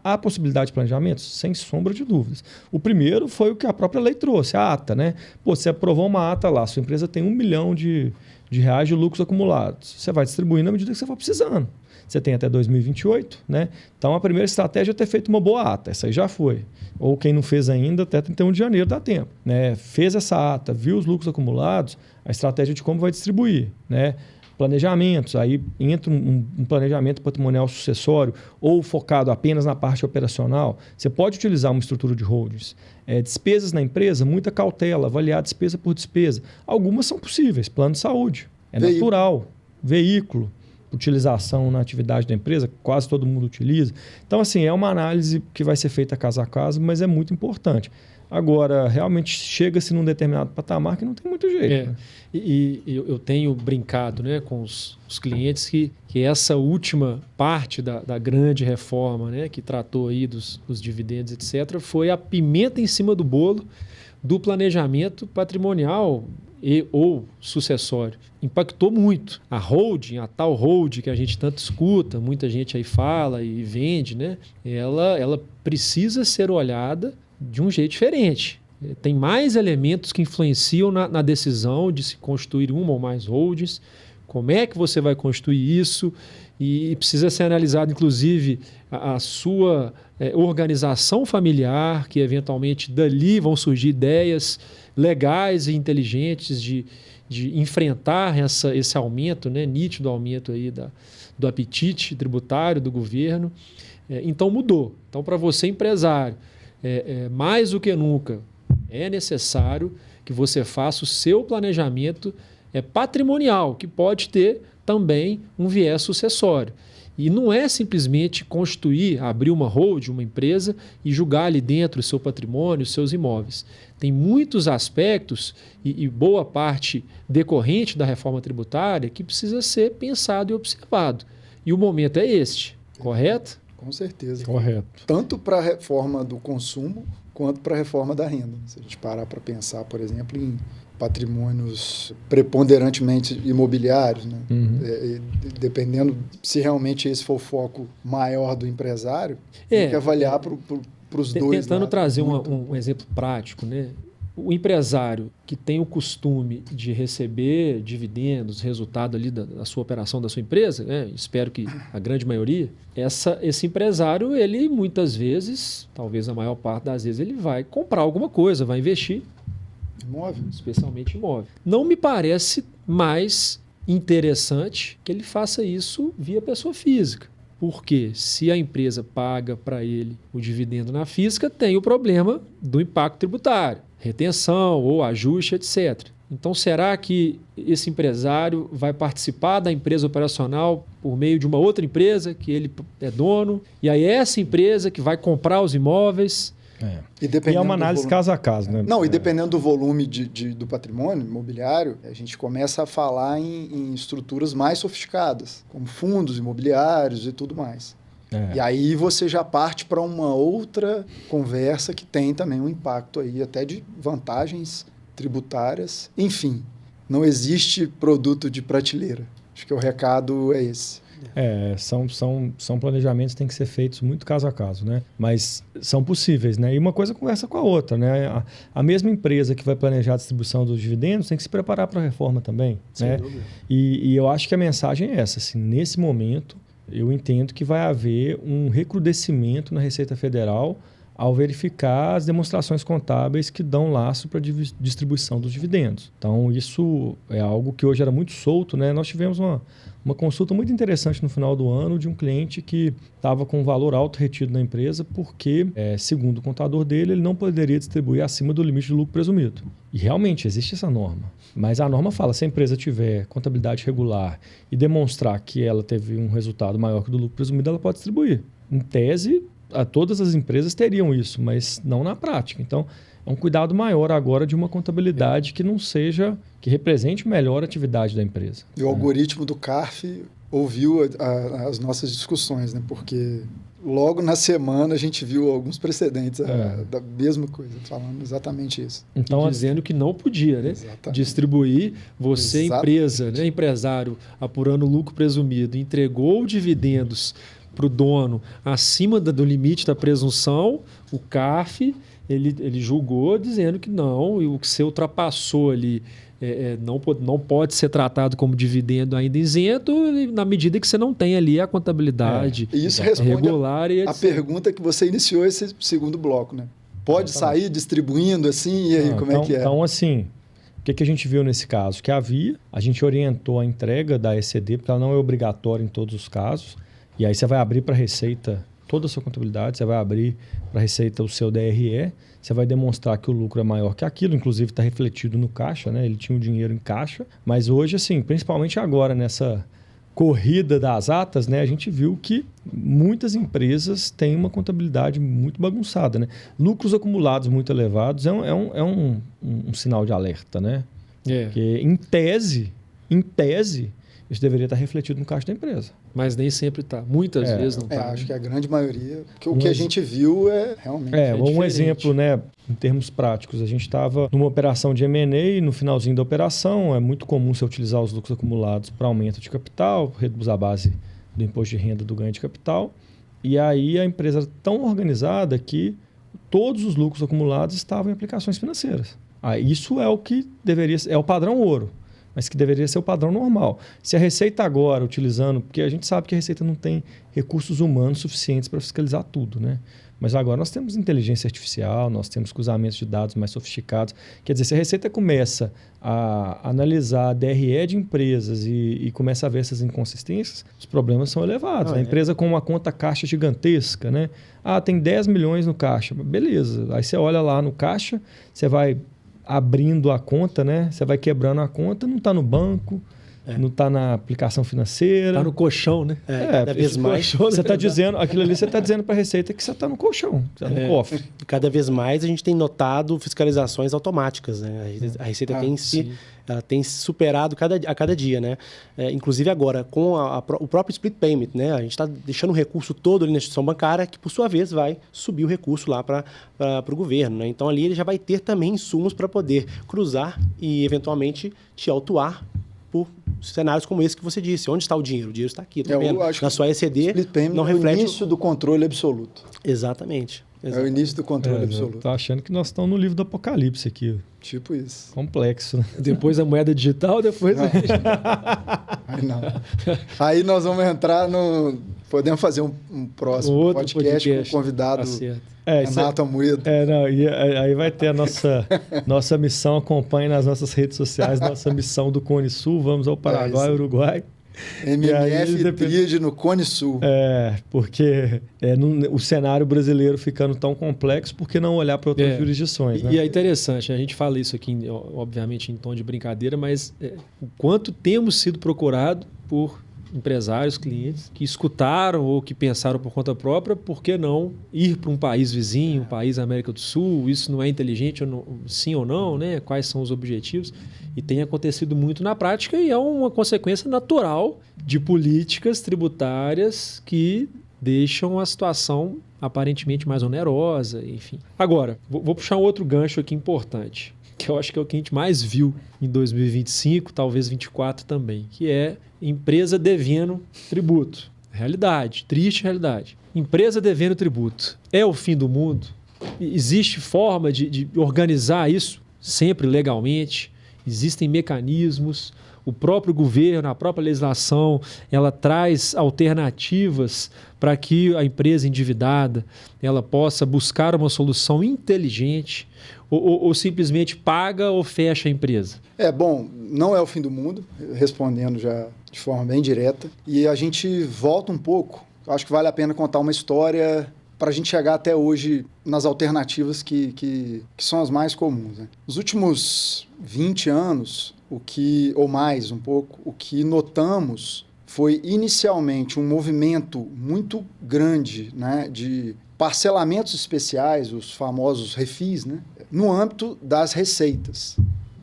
há possibilidade de planejamento? Sem sombra de dúvidas. O primeiro foi o que a própria lei trouxe, a ata, né? Você aprovou uma ata lá, sua empresa tem R$1 milhão de reais de lucros acumulados. Você vai distribuir na medida que você for precisando. Você tem até 2028, né? Então, a primeira estratégia é ter feito uma boa ata. Essa aí já foi. Ou quem não fez ainda, até 31 de janeiro dá tempo. Né? Fez essa ata, viu os lucros acumulados, a estratégia de como vai distribuir, né? planejamentos, aí entra um planejamento patrimonial sucessório ou focado apenas na parte operacional. Você pode utilizar uma estrutura de holdings. Despesas na empresa, muita cautela, avaliar despesa por despesa. Algumas são possíveis, plano de saúde, natural, veículo, utilização na atividade da empresa, quase todo mundo utiliza. Então, assim, é uma análise que vai ser feita caso a caso, mas é muito importante. Agora, realmente chega-se num determinado patamar que não tem muito jeito. Né? E eu tenho brincado, né, com os clientes que essa última parte da grande reforma, né, que tratou aí dos dividendos, etc., foi a pimenta em cima do bolo do planejamento patrimonial ou sucessório. Impactou muito. A holding, a tal holding que a gente tanto escuta, muita gente aí fala e vende, né? Ela precisa ser olhada de um jeito diferente. Tem mais elementos que influenciam na decisão de se construir uma ou mais holdings. Como é que você vai construir isso? E precisa ser analisado, inclusive, a sua organização familiar, que eventualmente dali vão surgir ideias legais e inteligentes de enfrentar esse aumento, né, nítido aumento aí do apetite tributário do governo. Então mudou. Então, para você, empresário, mais do que nunca, é necessário que você faça o seu planejamento patrimonial, que pode ter também um viés sucessório. E não é simplesmente constituir, abrir uma holding, uma empresa e julgar ali dentro o seu patrimônio, os seus imóveis. Tem muitos aspectos e boa parte decorrente da reforma tributária que precisa ser pensado e observado. E o momento é este, correto? Com certeza. Correto. Tanto para a reforma do consumo quanto para a reforma da renda. Se a gente parar para pensar, por exemplo, em patrimônios preponderantemente imobiliários, né? Dependendo se realmente esse for o foco maior do empresário, tem que avaliar para os dois. Tentando trazer um exemplo prático, né? O empresário que tem o costume de receber dividendos, resultado ali da sua operação, da sua empresa, né? Espero que a grande maioria, esse empresário, ele muitas vezes, talvez a maior parte das vezes, ele vai comprar alguma coisa, vai investir. Imóvel. Especialmente imóvel. Não me parece mais interessante que ele faça isso via pessoa física. Porque se a empresa paga para ele o dividendo na física, tem o problema do impacto tributário, retenção ou ajuste, etc. Então, será que esse empresário vai participar da empresa operacional por meio de uma outra empresa que ele é dono? E aí essa empresa que vai comprar os imóveis... E é uma análise caso a caso, né? Não, e dependendo do volume do patrimônio imobiliário, a gente começa a falar em estruturas mais sofisticadas, como fundos imobiliários e tudo mais. E aí você já parte para uma outra conversa que tem também um impacto aí até de vantagens tributárias. Enfim, não existe produto de prateleira. Acho que o recado é esse. São planejamentos que têm que ser feitos muito caso a caso, né? Mas são possíveis, né? E uma coisa conversa com a outra, né? A mesma empresa que vai planejar a distribuição dos dividendos tem que se preparar para a reforma também, né? E eu acho que a mensagem é essa, assim, nesse momento eu entendo que vai haver um recrudescimento na Receita Federal ao verificar as demonstrações contábeis que dão laço para a distribuição dos dividendos. Então, isso é algo que hoje era muito solto, né? Nós tivemos uma consulta muito interessante no final do ano de um cliente que estava com um valor alto retido na empresa porque, segundo o contador dele, ele não poderia distribuir acima do limite de lucro presumido. E realmente existe essa norma. Mas a norma fala, se a empresa tiver contabilidade regular e demonstrar que ela teve um resultado maior que o do lucro presumido, ela pode distribuir. Em tese, todas as empresas teriam isso, mas não na prática. Então, é um cuidado maior agora de uma contabilidade que não seja, que represente melhor a atividade da empresa. E o algoritmo do CARF ouviu as nossas discussões, né? Porque logo na semana a gente viu alguns precedentes da mesma coisa, falando exatamente isso. Então, dizendo que não podia, né? Distribuir, você, empresa, né? Empresário, apurando lucro presumido, entregou dividendos para o dono acima do limite da presunção, o CARF ele julgou dizendo que não, e o que você ultrapassou ali não pode ser tratado como dividendo ainda isento na medida que você não tem ali a contabilidade isso responde regular e a pergunta que você iniciou esse segundo bloco, né? Pode sair distribuindo assim, e aí como é que é? Então, assim, O que a gente viu nesse caso? Que a gente orientou a entrega da ECD, porque ela não é obrigatória em todos os casos, e aí você vai abrir para a Receita toda a sua contabilidade, você vai abrir para a Receita o seu DRE, você vai demonstrar que o lucro é maior que aquilo, inclusive está refletido no caixa, né? Ele tinha o dinheiro em caixa, mas hoje, assim, principalmente agora nessa corrida das atas, né, a gente viu que muitas empresas têm uma contabilidade muito bagunçada, né? Lucros acumulados muito elevados é um sinal de alerta, né? Porque em tese, isso deveria estar refletido no caixa da empresa. Mas nem sempre está. Muitas vezes não está. Acho que a grande maioria... Porque o que a gente viu é realmente... Um exemplo, né, em termos práticos. A gente estava numa operação de M&A, no finalzinho da operação, é muito comum você utilizar os lucros acumulados para aumento de capital, reduz a base do imposto de renda do ganho de capital. E aí a empresa era tão organizada que todos os lucros acumulados estavam em aplicações financeiras. Isso é o que deveria ser, é o padrão ouro, mas que deveria ser o padrão normal. Se a Receita agora, utilizando... Porque a gente sabe que a Receita não tem recursos humanos suficientes para fiscalizar tudo, né? Mas agora nós temos inteligência artificial, nós temos cruzamentos de dados mais sofisticados. Quer dizer, se a Receita começa a analisar a DRE de empresas e começa a ver essas inconsistências, os problemas são elevados. A empresa com uma conta caixa gigantesca, né? Tem 10 milhões no caixa. Beleza. Aí você olha lá no caixa, você vai abrindo a conta, né? Você vai quebrando a conta, não está no banco, não está na aplicação financeira. Está no colchão, né? Cada vez mais. Você está dizendo, aquilo ali você está dizendo para a Receita que você está no colchão, você está no cofre. Cada vez mais a gente tem notado fiscalizações automáticas, né? A Receita ela tem se superado a cada dia, né? Inclusive agora, com o próprio split payment, né? A gente está deixando o recurso todo ali na instituição bancária, que por sua vez vai subir o recurso lá para o governo, né? Então ali ele já vai ter também insumos para poder cruzar e eventualmente te autuar por cenários como esse que você disse. Onde está o dinheiro? O dinheiro está aqui. Na sua ECD não reflete... É o início do controle absoluto. Exatamente. É o início do controle absoluto. Estou achando que nós estamos no livro do Apocalipse aqui. Tipo isso. Complexo, né? Depois a moeda digital, depois... Não. Aí nós vamos entrar no... Podemos fazer um próximo podcast com o convidado Renato Amoedo. Aí vai ter a nossa missão, acompanhe nas nossas redes sociais, nossa missão do Cone Sul, vamos ao Paraguai, Uruguai. MMF Tríade no Cone Sul. Porque o cenário brasileiro ficando tão complexo, por que não olhar para outras jurisdições? Né? E é interessante, a gente fala isso aqui, obviamente, em tom de brincadeira, mas o quanto temos sido procurado por empresários, clientes, que escutaram ou que pensaram por conta própria, por que não ir para um país vizinho, um país da América do Sul? Isso não é inteligente, sim ou não, né? Quais são os objetivos? E tem acontecido muito na prática e é uma consequência natural de políticas tributárias que deixam a situação aparentemente mais onerosa, enfim. Agora, vou puxar um outro gancho aqui importante, que eu acho que é o que a gente mais viu em 2025, talvez 2024 também, que é empresa devendo tributo. Realidade, triste realidade. Empresa devendo tributo. É o fim do mundo? Existe forma de organizar isso sempre legalmente? Existem mecanismos? O próprio governo, a própria legislação, ela traz alternativas para que a empresa endividada ela possa buscar uma solução inteligente ou simplesmente paga ou fecha a empresa? Bom, não é o fim do mundo, respondendo já de forma bem direta. E a gente volta um pouco, acho que vale a pena contar uma história para a gente chegar até hoje nas alternativas que são as mais comuns. Né? Nos últimos 20 anos, ou mais um pouco, o que notamos foi inicialmente um movimento muito grande, né, de parcelamentos especiais, os famosos refis, né, no âmbito das receitas.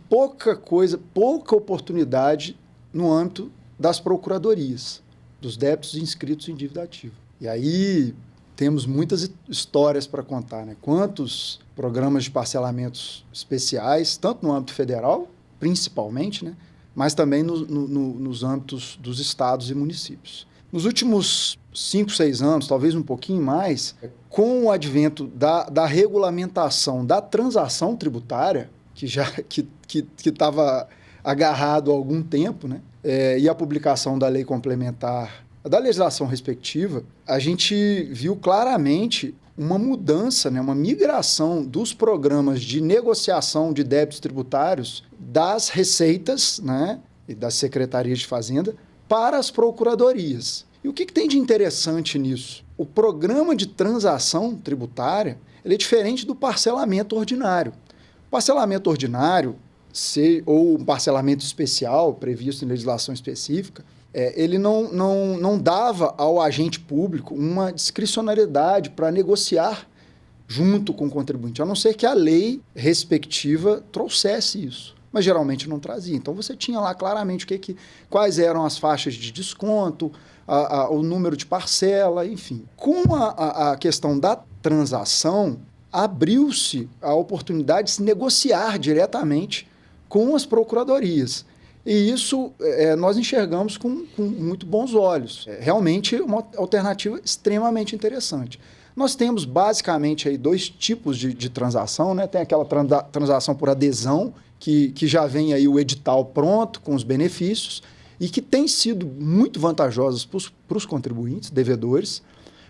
Pouca oportunidade no âmbito das procuradorias, dos débitos inscritos em dívida ativa. E aí temos muitas histórias para contar, né? Quantos programas de parcelamentos especiais, tanto no âmbito federal, principalmente, né? Mas também nos âmbitos dos estados e municípios. Nos últimos 5, 6 anos, talvez um pouquinho mais, com o advento da regulamentação da transação tributária, que estava agarrado há algum tempo, né? E a publicação da lei complementar, da legislação respectiva, a gente viu claramente uma mudança, né, uma migração dos programas de negociação de débitos tributários das receitas, né, e das secretarias de Fazenda para as procuradorias. E o que tem de interessante nisso? O programa de transação tributária ele é diferente do parcelamento ordinário. O parcelamento ordinário, ou um parcelamento especial previsto em legislação específica, ele não dava ao agente público uma discricionariedade para negociar junto com o contribuinte, a não ser que a lei respectiva trouxesse isso. Mas geralmente não trazia. Então você tinha lá claramente quais eram as faixas de desconto, o número de parcela, enfim. Com a questão da transação, abriu-se a oportunidade de se negociar diretamente com as procuradorias. E isso nós enxergamos com muito bons olhos. É realmente uma alternativa extremamente interessante. Nós temos basicamente aí 2 tipos de transação, né? Tem aquela transação por adesão, que já vem aí o edital pronto, com os benefícios, e que tem sido muito vantajosas para os contribuintes, devedores,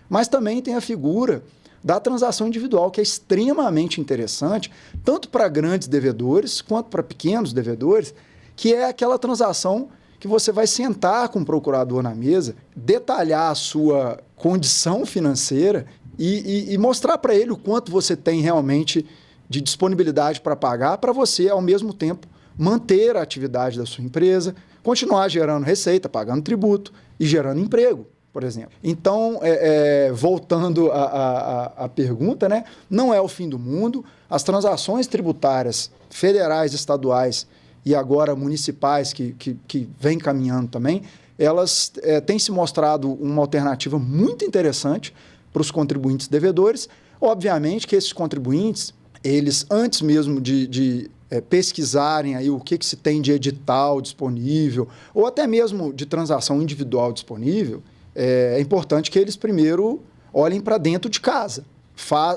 mas também tem a figura da transação individual, que é extremamente interessante, tanto para grandes devedores quanto para pequenos devedores, que é aquela transação que você vai sentar com o procurador na mesa, detalhar a sua condição financeira e mostrar para ele o quanto você tem realmente de disponibilidade para pagar, para você, ao mesmo tempo, manter a atividade da sua empresa, continuar gerando receita, pagando tributo e gerando emprego, por exemplo. Então, voltando à pergunta, né, não é o fim do mundo. As transações tributárias federais, estaduais e agora municipais, que vêm caminhando também, elas têm se mostrado uma alternativa muito interessante para os contribuintes devedores. Obviamente que esses contribuintes, eles, antes mesmo de pesquisarem aí o que se tem de edital disponível, ou até mesmo de transação individual disponível, é importante que eles primeiro olhem para dentro de casa,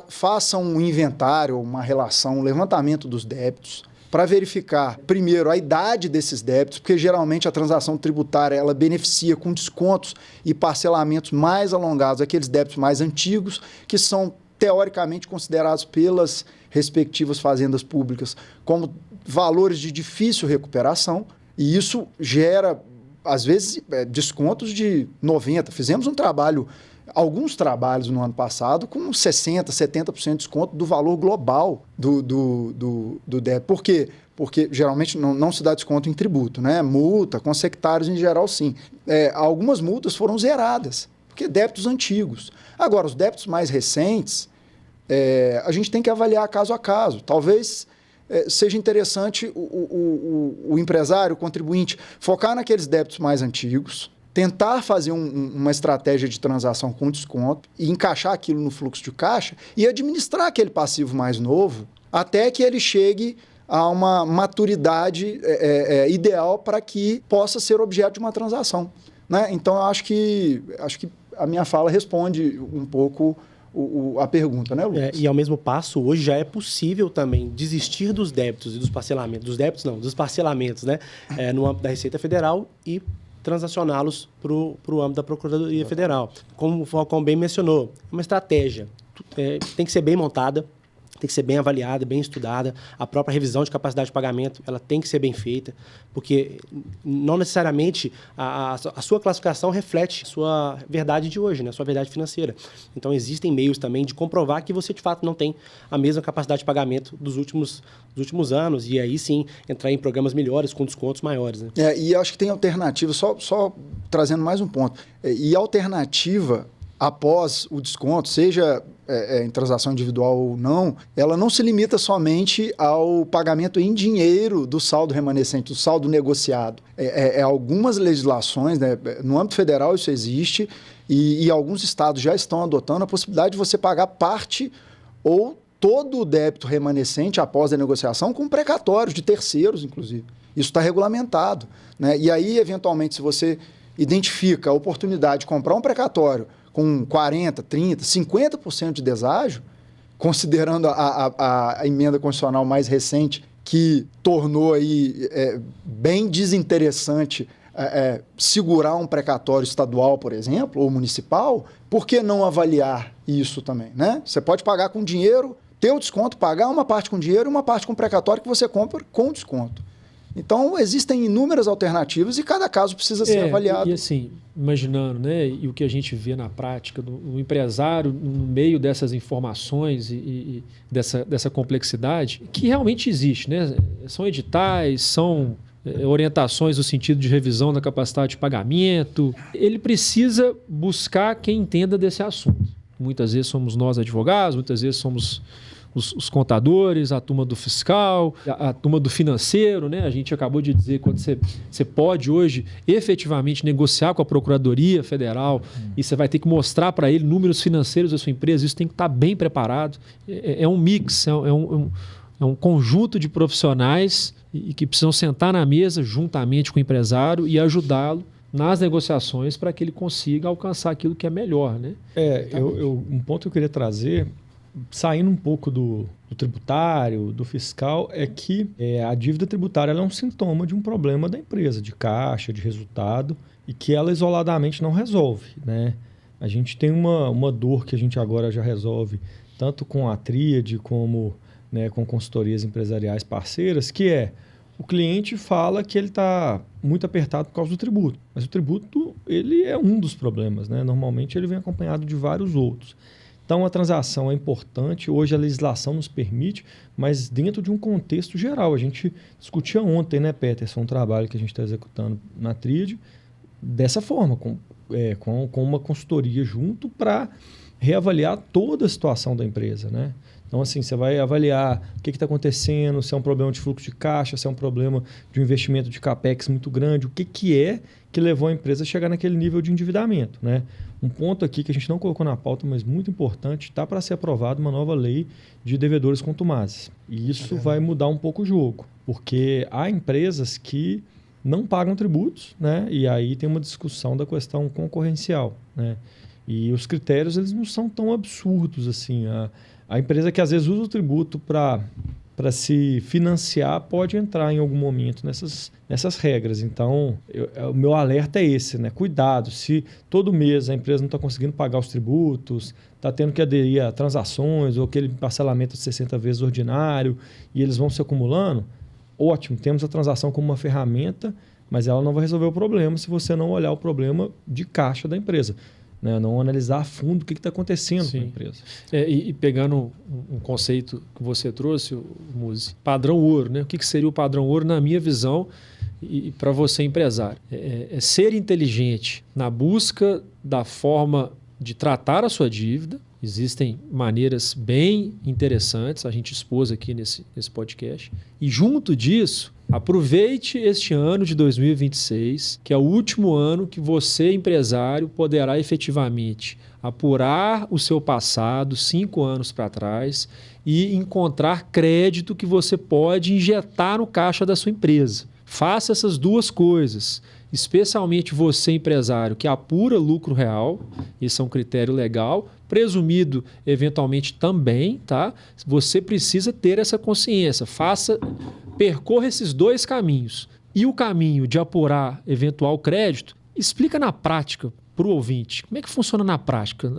façam um inventário, uma relação, um levantamento dos débitos, para verificar, primeiro, a idade desses débitos, porque geralmente a transação tributária ela beneficia com descontos e parcelamentos mais alongados aqueles débitos mais antigos, que são teoricamente considerados pelas respectivas fazendas públicas como valores de difícil recuperação, e isso gera, às vezes, descontos de 90%. Fizemos alguns trabalhos no ano passado com 60%, 70% de desconto do valor global do débito. Por quê? Porque geralmente não se dá desconto em tributo, né? Multa, com sectários em geral, sim. Algumas multas foram zeradas, porque débitos antigos. Agora, os débitos mais recentes, a gente tem que avaliar caso a caso. Talvez seja interessante o empresário, o contribuinte, focar naqueles débitos mais antigos, tentar fazer uma estratégia de transação com desconto e encaixar aquilo no fluxo de caixa e administrar aquele passivo mais novo até que ele chegue a uma maturidade ideal para que possa ser objeto de uma transação, né? Então, eu acho que a minha fala responde um pouco a pergunta, né, Lucas? E ao mesmo passo, hoje já é possível também desistir dos débitos e dos parcelamentos. Dos débitos não, dos parcelamentos, né? No âmbito da Receita Federal e transacioná-los para o âmbito da Procuradoria Federal. Como o Falcão bem mencionou, é uma estratégia. Tem que ser bem montada, tem que ser bem avaliada, bem estudada. A própria revisão de capacidade de pagamento ela tem que ser bem feita, porque não necessariamente a sua classificação reflete a sua verdade de hoje, né? A sua verdade financeira. Então, existem meios também de comprovar que você, de fato, não tem a mesma capacidade de pagamento dos últimos anos, e aí sim entrar em programas melhores, com descontos maiores, né? E acho que tem alternativa, só trazendo mais um ponto. E alternativa após o desconto, seja em transação individual ou não, ela não se limita somente ao pagamento em dinheiro do saldo remanescente, do saldo negociado. Algumas legislações, né, no âmbito federal isso existe, e alguns estados já estão adotando a possibilidade de você pagar parte ou todo o débito remanescente após a negociação com precatórios de terceiros, inclusive. Isso está regulamentado, né? E aí, eventualmente, se você identifica a oportunidade de comprar um precatório com 40%, 30%, 50% de deságio, considerando a emenda constitucional mais recente, que tornou aí bem desinteressante segurar um precatório estadual, por exemplo, ou municipal, por que não avaliar isso também, né? Você pode pagar com dinheiro, ter o desconto, pagar uma parte com dinheiro e uma parte com precatório que você compra com desconto. Então, existem inúmeras alternativas e cada caso precisa ser avaliado. E assim, imaginando, né, e o que a gente vê na prática, o empresário, no meio dessas informações e dessa complexidade, que realmente existe, né? São editais, são orientações no sentido de revisão da capacidade de pagamento. Ele precisa buscar quem entenda desse assunto. Muitas vezes somos nós advogados, muitas vezes somos os contadores, a turma do fiscal, a turma do financeiro, né? A gente acabou de dizer, quando você pode hoje efetivamente negociar com a Procuradoria Federal e você vai ter que mostrar para ele números financeiros da sua empresa, isso tem que estar bem preparado. É um mix, é um conjunto de profissionais e que precisam sentar na mesa juntamente com o empresário e ajudá-lo nas negociações para que ele consiga alcançar aquilo que é melhor, né? Um ponto que eu queria trazer, saindo um pouco do tributário, do fiscal, é que a dívida tributária ela é um sintoma de um problema da empresa, de caixa, de resultado, e que ela isoladamente não resolve, né? A gente tem uma dor que a gente agora já resolve, tanto com a Tríade como, né, com consultorias empresariais parceiras, que o cliente fala que ele está muito apertado por causa do tributo, mas o tributo ele é um dos problemas, né? Normalmente ele vem acompanhado de vários outros. Então, a transação é importante, hoje a legislação nos permite, mas dentro de um contexto geral. A gente discutia ontem, né, Peterson, um trabalho que a gente está executando na Tríade, dessa forma, com uma consultoria junto para reavaliar toda a situação da empresa, né? Então, assim, você vai avaliar o que está acontecendo, se é um problema de fluxo de caixa, se é um problema de um investimento de CAPEX muito grande, o que levou a empresa a chegar naquele nível de endividamento, né? Um ponto aqui que a gente não colocou na pauta, mas muito importante, está para ser aprovada uma nova lei de devedores contumazes. E isso vai mudar um pouco o jogo, porque há empresas que não pagam tributos, né? E aí tem uma discussão da questão concorrencial, né? E os critérios eles não são tão absurdos assim. A empresa que às vezes usa o tributo para se financiar pode entrar em algum momento nessas regras. Então, o meu alerta é esse, né? Cuidado, se todo mês a empresa não está conseguindo pagar os tributos, está tendo que aderir a transações ou aquele parcelamento de 60 vezes ordinário e eles vão se acumulando, ótimo, temos a transação como uma ferramenta, mas ela não vai resolver o problema se você não olhar o problema de caixa da empresa. Né? Não analisar a fundo o que está acontecendo com a empresa. E pegando um conceito que você trouxe, Muzi, padrão ouro, né? O que seria o padrão ouro na minha visão e para você empresário? É ser inteligente na busca da forma de tratar a sua dívida. Existem maneiras bem interessantes, a gente expôs aqui nesse podcast. E junto disso, aproveite este ano de 2026, que é o último ano que você, empresário, poderá efetivamente apurar o seu passado 5 anos para trás e encontrar crédito que você pode injetar no caixa da sua empresa. Faça essas duas coisas, especialmente você, empresário, que apura lucro real, esse é um critério legal, presumido eventualmente também, tá? Você precisa ter essa consciência, percorra esses dois caminhos. E o caminho de apurar eventual crédito, explica na prática para o ouvinte. Como é que funciona na prática?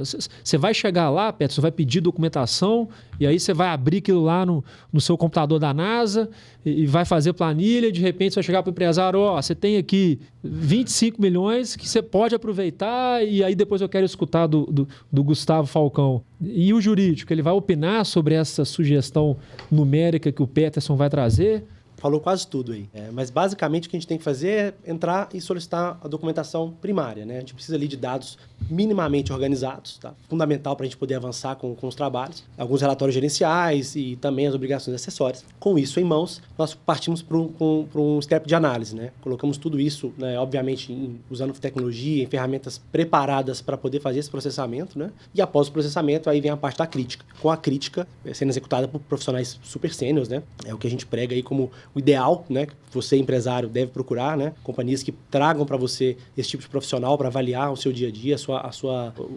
Você vai chegar lá, Peterson, vai pedir documentação e aí você vai abrir aquilo lá no seu computador da NASA e vai fazer planilha. De repente você vai chegar para o empresário, você tem aqui 25 milhões que você pode aproveitar e aí depois eu quero escutar do Gustavo Falcão. E o jurídico, ele vai opinar sobre essa sugestão numérica que o Peterson vai trazer? Falou quase tudo aí. Mas basicamente o que a gente tem que fazer é entrar e solicitar a documentação primária, né? A gente precisa ali de dados minimamente organizados, tá? Fundamental para a gente poder avançar com os trabalhos. Alguns relatórios gerenciais e também as obrigações acessórias. Com isso em mãos, nós partimos para um step de análise, né? Colocamos tudo isso, né, obviamente, usando tecnologia, em ferramentas preparadas para poder fazer esse processamento, né? E após o processamento, aí vem a parte da crítica. Com a crítica sendo executada por profissionais super sêniores, né? É o que a gente prega aí como o ideal, né, que você, empresário, deve procurar, né, companhias que tragam para você esse tipo de profissional para avaliar o seu dia a dia, a sua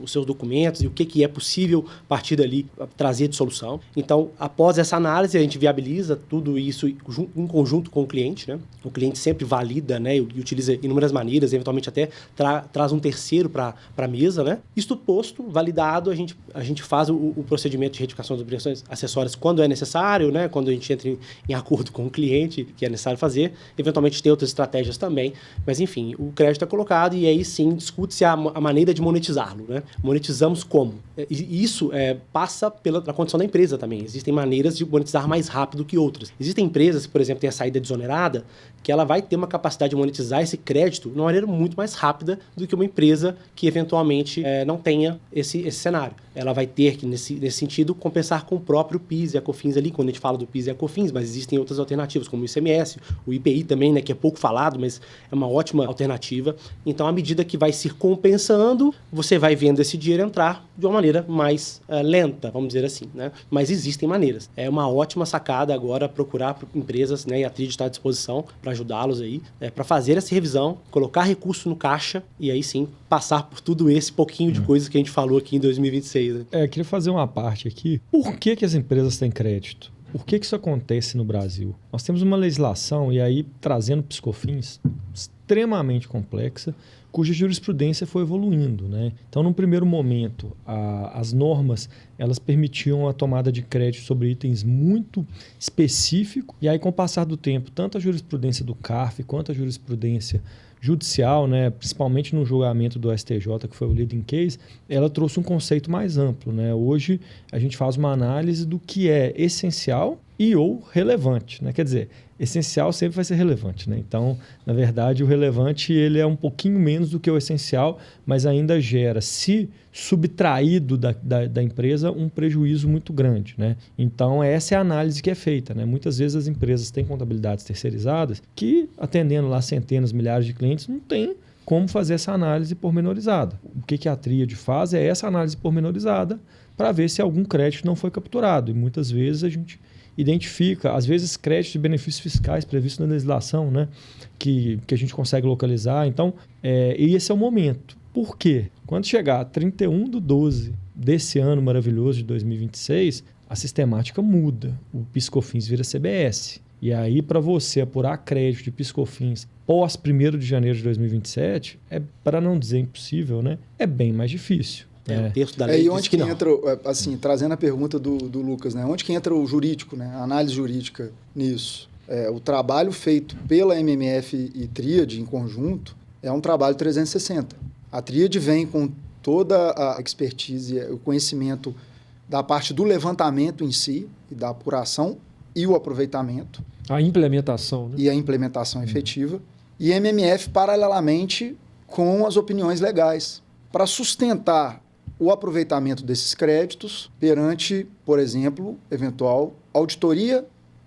os seus documentos e o que é possível a partir dali trazer de solução. Então, após essa análise, a gente viabiliza tudo isso em conjunto com o cliente, né? O cliente sempre valida, né, e utiliza inúmeras maneiras, eventualmente até traz um terceiro para a mesa, né? Isto posto, validado, a gente faz o procedimento de retificação das obrigações acessórias quando é necessário, né? Quando a gente entra em acordo com o cliente, que é necessário fazer. Eventualmente tem outras estratégias também, mas enfim, o crédito é colocado e aí sim discute-se a maneira de monetizá-lo, né? Monetizamos como? E isso passa pela condição da empresa também. Existem maneiras de monetizar mais rápido que outras. Existem empresas que, por exemplo, têm a saída desonerada, que ela vai ter uma capacidade de monetizar esse crédito de uma maneira muito mais rápida do que uma empresa que eventualmente não tenha esse cenário. Ela vai ter que, nesse sentido, compensar com o próprio PIS e a COFINS ali, quando a gente fala do PIS e a COFINS, mas existem outras alternativas, como o ICMS, o IPI também, né, que é pouco falado, mas é uma ótima alternativa. Então, à medida que vai se compensando, você vai vendo esse dinheiro entrar de uma maneira mais lenta, vamos dizer assim, né? Mas existem maneiras. É uma ótima sacada agora procurar empresas, né, e a Tríade está à disposição para ajudá-los aí, para fazer essa revisão, colocar recurso no caixa e aí sim passar por tudo esse pouquinho de coisas que a gente falou aqui em 2026. Né? Queria fazer uma parte aqui. Por que as empresas têm crédito? Por que isso acontece no Brasil? Nós temos uma legislação, e aí trazendo PIS/COFINS, extremamente complexa, cuja jurisprudência foi evoluindo, né? Então, num primeiro momento, as normas elas permitiam a tomada de crédito sobre itens muito específicos, e aí, com o passar do tempo, tanto a jurisprudência do CARF quanto a jurisprudência judicial, né, principalmente no julgamento do STJ, que foi o leading case, ela trouxe um conceito mais amplo, né? Hoje, a gente faz uma análise do que é essencial e ou relevante, né? Quer dizer, essencial sempre vai ser relevante, né? Então, na verdade, o relevante ele é um pouquinho menos do que o essencial, mas ainda gera, se subtraído da empresa, um prejuízo muito grande, né? Então, essa é a análise que é feita, né? Muitas vezes as empresas têm contabilidades terceirizadas que, atendendo lá centenas, milhares de clientes, não tem como fazer essa análise pormenorizada. O que a Tríade faz é essa análise pormenorizada para ver se algum crédito não foi capturado. E muitas vezes a gente identifica, às vezes, créditos de benefícios fiscais previstos na legislação, né? que a gente consegue localizar. Então, e esse é o momento. Por quê? Quando chegar 31/12 desse ano maravilhoso de 2026, a sistemática muda. O PIS/COFINS vira CBS. E aí, para você apurar crédito de PIS/COFINS pós 1º de janeiro de 2027, para não dizer impossível, né? É bem mais difícil. O texto da lei e onde que entra, assim, trazendo a pergunta do Lucas, né? Onde que entra o jurídico, né? A análise jurídica nisso? O trabalho feito pela MMF e Tríade em conjunto é um trabalho 360. A Tríade vem com toda a expertise, o conhecimento da parte do levantamento em si, e da apuração e o aproveitamento. A implementação, né? E a implementação efetiva. E a MMF, paralelamente, com as opiniões legais, para sustentar o aproveitamento desses créditos perante, por exemplo, eventual auditoria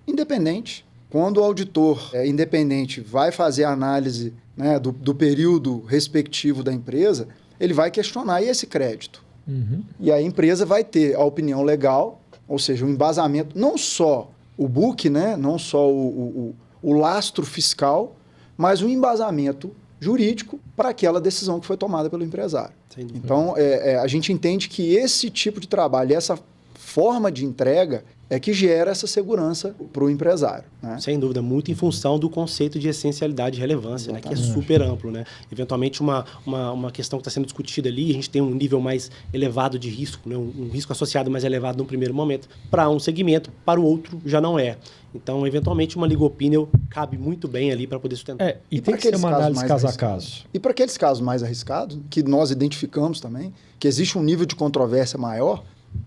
independente. Quando o auditor independente vai fazer a análise, né, do período respectivo da empresa, ele vai questionar esse crédito. Uhum. E a empresa vai ter a opinião legal, ou seja, o embasamento, não só o book, né, não só o lastro fiscal, mas o embasamento jurídico para aquela decisão que foi tomada pelo empresário. Então, a gente entende que esse tipo de trabalho, essa forma de entrega é que gera essa segurança para o empresário. Né? Sem dúvida, muito em função do conceito de essencialidade e relevância, né? Que é super amplo. Né? Eventualmente, uma questão que está sendo discutida ali, a gente tem um nível mais elevado de risco, né? Um risco associado mais elevado no primeiro momento, para um segmento, para o outro já não é. Então, eventualmente, uma legal opinion cabe muito bem ali para poder sustentar. E tem que ser uma análise caso a caso. E para aqueles casos mais arriscados, que nós identificamos também, que existe um nível de controvérsia maior,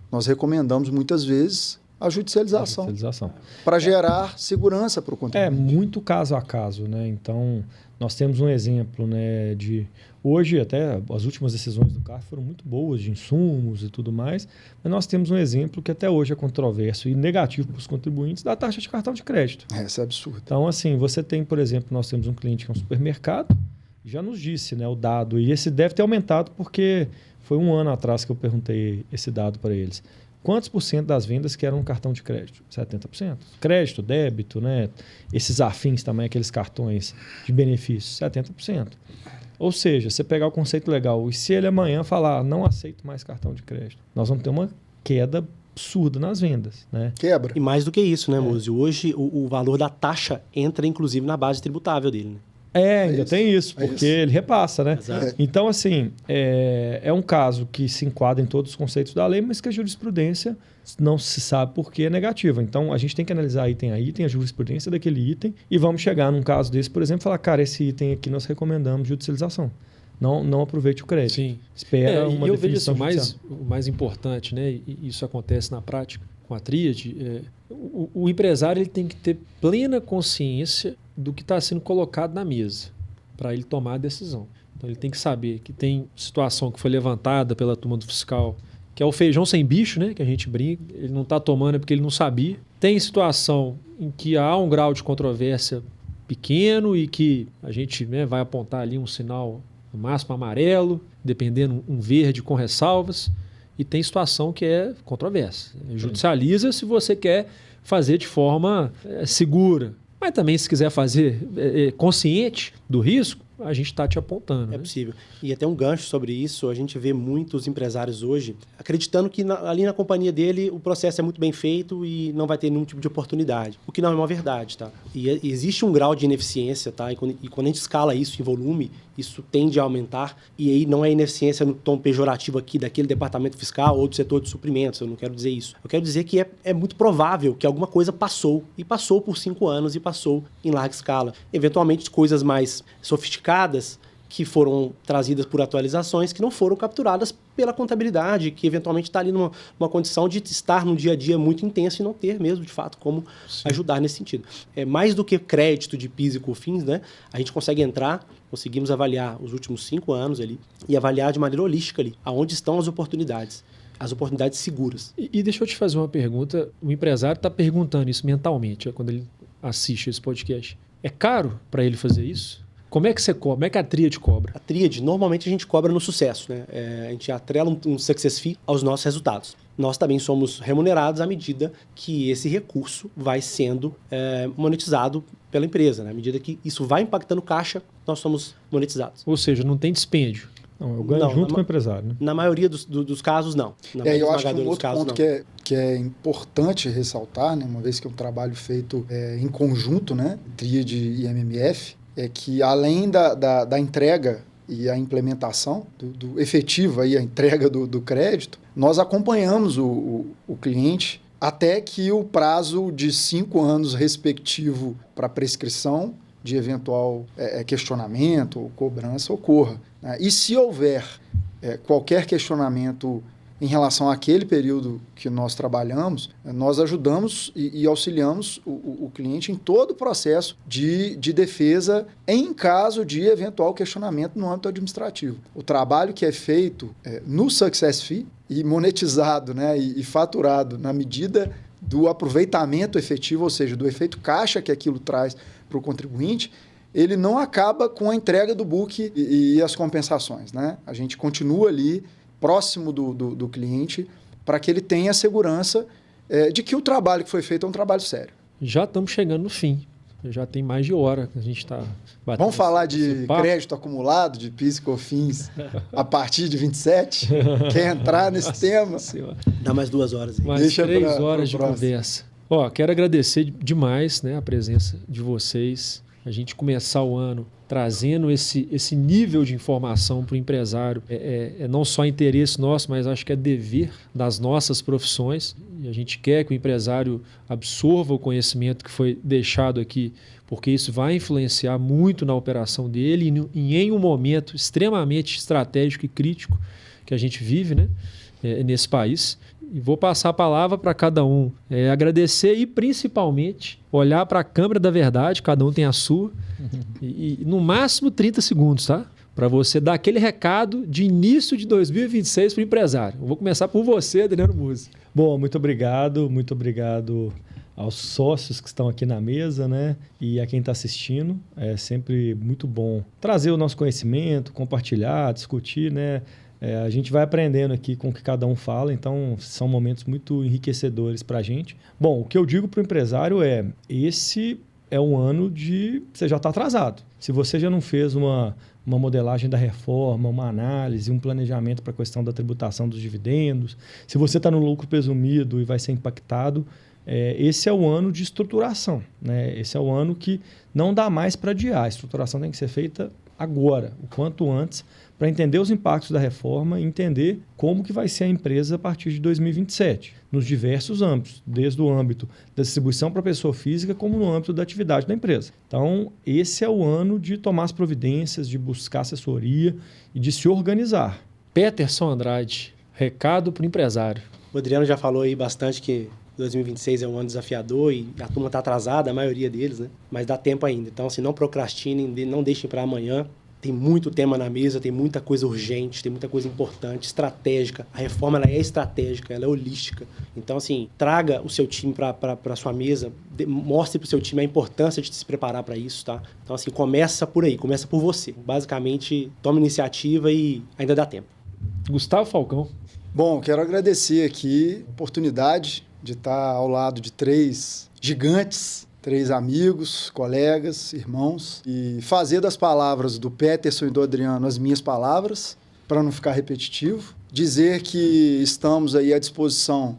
nós recomendamos muitas vezes a judicialização. Para gerar segurança para o contribuinte. Muito caso a caso, né? Então, nós temos um exemplo, né, de... Hoje, até as últimas decisões do CARF foram muito boas, de insumos e tudo mais, mas nós temos um exemplo que até hoje é controverso e negativo para os contribuintes da taxa de cartão de crédito. Isso é absurdo. Então, assim, você tem, por exemplo, nós temos um cliente que é um supermercado, já nos disse, né, o dado, e esse deve ter aumentado porque foi 1 ano atrás que eu perguntei esse dado para eles. Quantos por cento das vendas que eram um cartão de crédito? 70%. Crédito, débito, né? Esses afins também, aqueles cartões de benefícios, 70%. Ou seja, você pegar o conceito legal, e se ele amanhã falar, não aceito mais cartão de crédito, nós vamos ter uma queda absurda nas vendas, né? Quebra. E mais do que isso, né, Múzio? Hoje o valor da taxa entra, inclusive, na base tributável dele, né? Ainda tem isso, porque ele repassa, né? Exato. Então, assim, é um caso que se enquadra em todos os conceitos da lei, mas que a jurisprudência não se sabe por que é negativa. Então, a gente tem que analisar item a item, a jurisprudência daquele item, e vamos chegar num caso desse, por exemplo, e falar, cara, esse item aqui nós recomendamos judicialização. Não aproveite o crédito. Sim. Espera uma eu vejo definição assim, o mais importante, né? E isso acontece na prática com a tríade. O empresário ele tem que ter plena consciência do que está sendo colocado na mesa para ele tomar a decisão. Então ele tem que saber que tem situação que foi levantada pela turma do fiscal, que é o feijão sem bicho, né? Que a gente brinca. Ele não está tomando porque ele não sabia. Tem situação em que há um grau de controvérsia pequeno e que a gente, né, vai apontar ali um sinal no máximo amarelo, dependendo um verde com ressalvas. E tem situação que é controversa. Judicializa se você quer fazer de forma segura. Mas também, se quiser fazer consciente do risco, a gente está te apontando. É possível. E até um gancho sobre isso, a gente vê muitos empresários hoje acreditando que ali na companhia dele o processo é muito bem feito e não vai ter nenhum tipo de oportunidade. O que não é uma verdade, tá? E existe um grau de ineficiência, tá? E quando a gente escala isso em volume, isso tende a aumentar. E aí não é ineficiência no tom pejorativo aqui daquele departamento fiscal ou do setor de suprimentos, eu não quero dizer isso. Eu quero dizer que é muito provável que alguma coisa passou, e passou por 5 anos, e passou em larga escala. Eventualmente coisas mais sofisticadas que foram trazidas por atualizações que não foram capturadas pela contabilidade, que eventualmente está ali numa condição de estar num dia a dia muito intenso e não ter mesmo, de fato, como ajudar nesse sentido. Mais do que crédito de PIS e COFINS, né? A gente consegue conseguimos avaliar os últimos 5 anos ali e avaliar de maneira holística ali, aonde estão as oportunidades seguras. E deixa eu te fazer uma pergunta. O empresário está perguntando isso mentalmente, quando ele assiste esse podcast. É caro para ele fazer isso? Como é que você cobra? Como é que a tríade cobra? A tríade, normalmente a gente cobra no sucesso, né? A gente atrela um success fee aos nossos resultados. Nós também somos remunerados à medida que esse recurso vai sendo monetizado pela empresa, né? À medida que isso vai impactando o caixa, nós somos monetizados. Ou seja, não tem dispêndio. Não, eu ganho junto com o empresário, né? Na maioria dos casos, não. Eu acho que um outro ponto que é importante ressaltar, né? Uma vez que é um trabalho feito em conjunto, né? Tríade e MMF, é que além da entrega e a implementação do efetivo, aí, a entrega do crédito, nós acompanhamos o cliente até que o prazo de 5 anos respectivo para prescrição de eventual questionamento ou cobrança ocorra, né? E se houver qualquer questionamento em relação àquele período que nós trabalhamos, nós ajudamos e auxiliamos o cliente em todo o processo de defesa em caso de eventual questionamento no âmbito administrativo. O trabalho que é feito no Success Fee e monetizado, né, e faturado na medida do aproveitamento efetivo, ou seja, do efeito caixa que aquilo traz para o contribuinte, ele não acaba com a entrega do book e as compensações, né? A gente continua ali próximo do cliente, para que ele tenha a segurança de que o trabalho que foi feito é um trabalho sério. Já estamos chegando no fim. Já tem mais de hora que a gente está batendo. Vamos falar de crédito acumulado, de PIS e COFINS, a partir de 27? Quer entrar nesse tema? Senhora. Dá mais 2 horas. Aí. Mais 3 horas de conversa. Quero agradecer demais, né, a presença de vocês. A gente começar o ano trazendo esse nível de informação para o empresário é não só interesse nosso, mas acho que é dever das nossas profissões. E a gente quer que o empresário absorva o conhecimento que foi deixado aqui, porque isso vai influenciar muito na operação dele e em um momento extremamente estratégico e crítico que a gente vive, né, nesse país. E vou passar a palavra para cada um. Agradecer e, principalmente, olhar para a câmera da verdade, cada um tem a sua, e no máximo 30 segundos, tá? Para você dar aquele recado de início de 2026 para o empresário. Eu vou começar por você, Adriano Musi. Bom, muito obrigado aos sócios que estão aqui na mesa, né? E a quem está assistindo. É sempre muito bom trazer o nosso conhecimento, compartilhar, discutir, né? A gente vai aprendendo aqui com o que cada um fala, então são momentos muito enriquecedores para a gente. Bom, o que eu digo para o empresário esse é um ano de... Você já está atrasado. Se você já não fez uma modelagem da reforma, uma análise, um planejamento para a questão da tributação dos dividendos, se você está no lucro presumido e vai ser impactado, esse é o ano de estruturação, né? Esse é o ano que não dá mais para adiar. A estruturação tem que ser feita agora, o quanto antes, para entender os impactos da reforma e entender como que vai ser a empresa a partir de 2027, nos diversos âmbitos, desde o âmbito da distribuição para a pessoa física, como no âmbito da atividade da empresa. Então, esse é o ano de tomar as providências, de buscar assessoria e de se organizar. Peterson Andrade, recado para o empresário. O Adriano já falou aí bastante que 2026 é um ano desafiador e a turma está atrasada, a maioria deles, né? Mas dá tempo ainda. Então, assim, não procrastinem, não deixem para amanhã. Tem muito tema na mesa, tem muita coisa urgente, tem muita coisa importante, estratégica. A reforma ela é estratégica, ela é holística. Então, assim, traga o seu time para a sua mesa, mostre para o seu time a importância de se preparar para isso, tá? Então, assim, começa por aí, começa por você. Basicamente, toma iniciativa e ainda dá tempo. Gustavo Falcão. Bom, quero agradecer aqui a oportunidade de estar ao lado de 3 gigantes, 3 amigos, colegas, irmãos, e fazer das palavras do Peterson e do Adriano as minhas palavras, para não ficar repetitivo. Dizer que estamos aí à disposição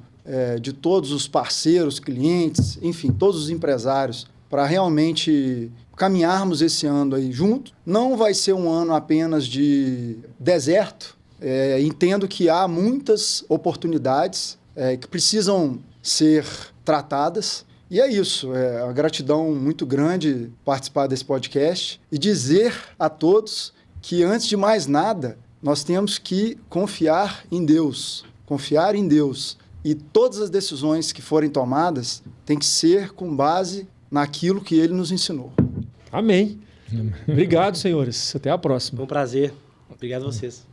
de todos os parceiros, clientes, enfim, todos os empresários, para realmente caminharmos esse ano aí junto. Não vai ser um ano apenas de deserto. Entendo que há muitas oportunidades que precisam ser tratadas. E é isso, é uma gratidão muito grande participar desse podcast e dizer a todos que, antes de mais nada, nós temos que confiar em Deus. Confiar em Deus. E todas as decisões que forem tomadas têm que ser com base naquilo que Ele nos ensinou. Amém. Obrigado, senhores. Até a próxima. Foi um prazer. Obrigado a vocês.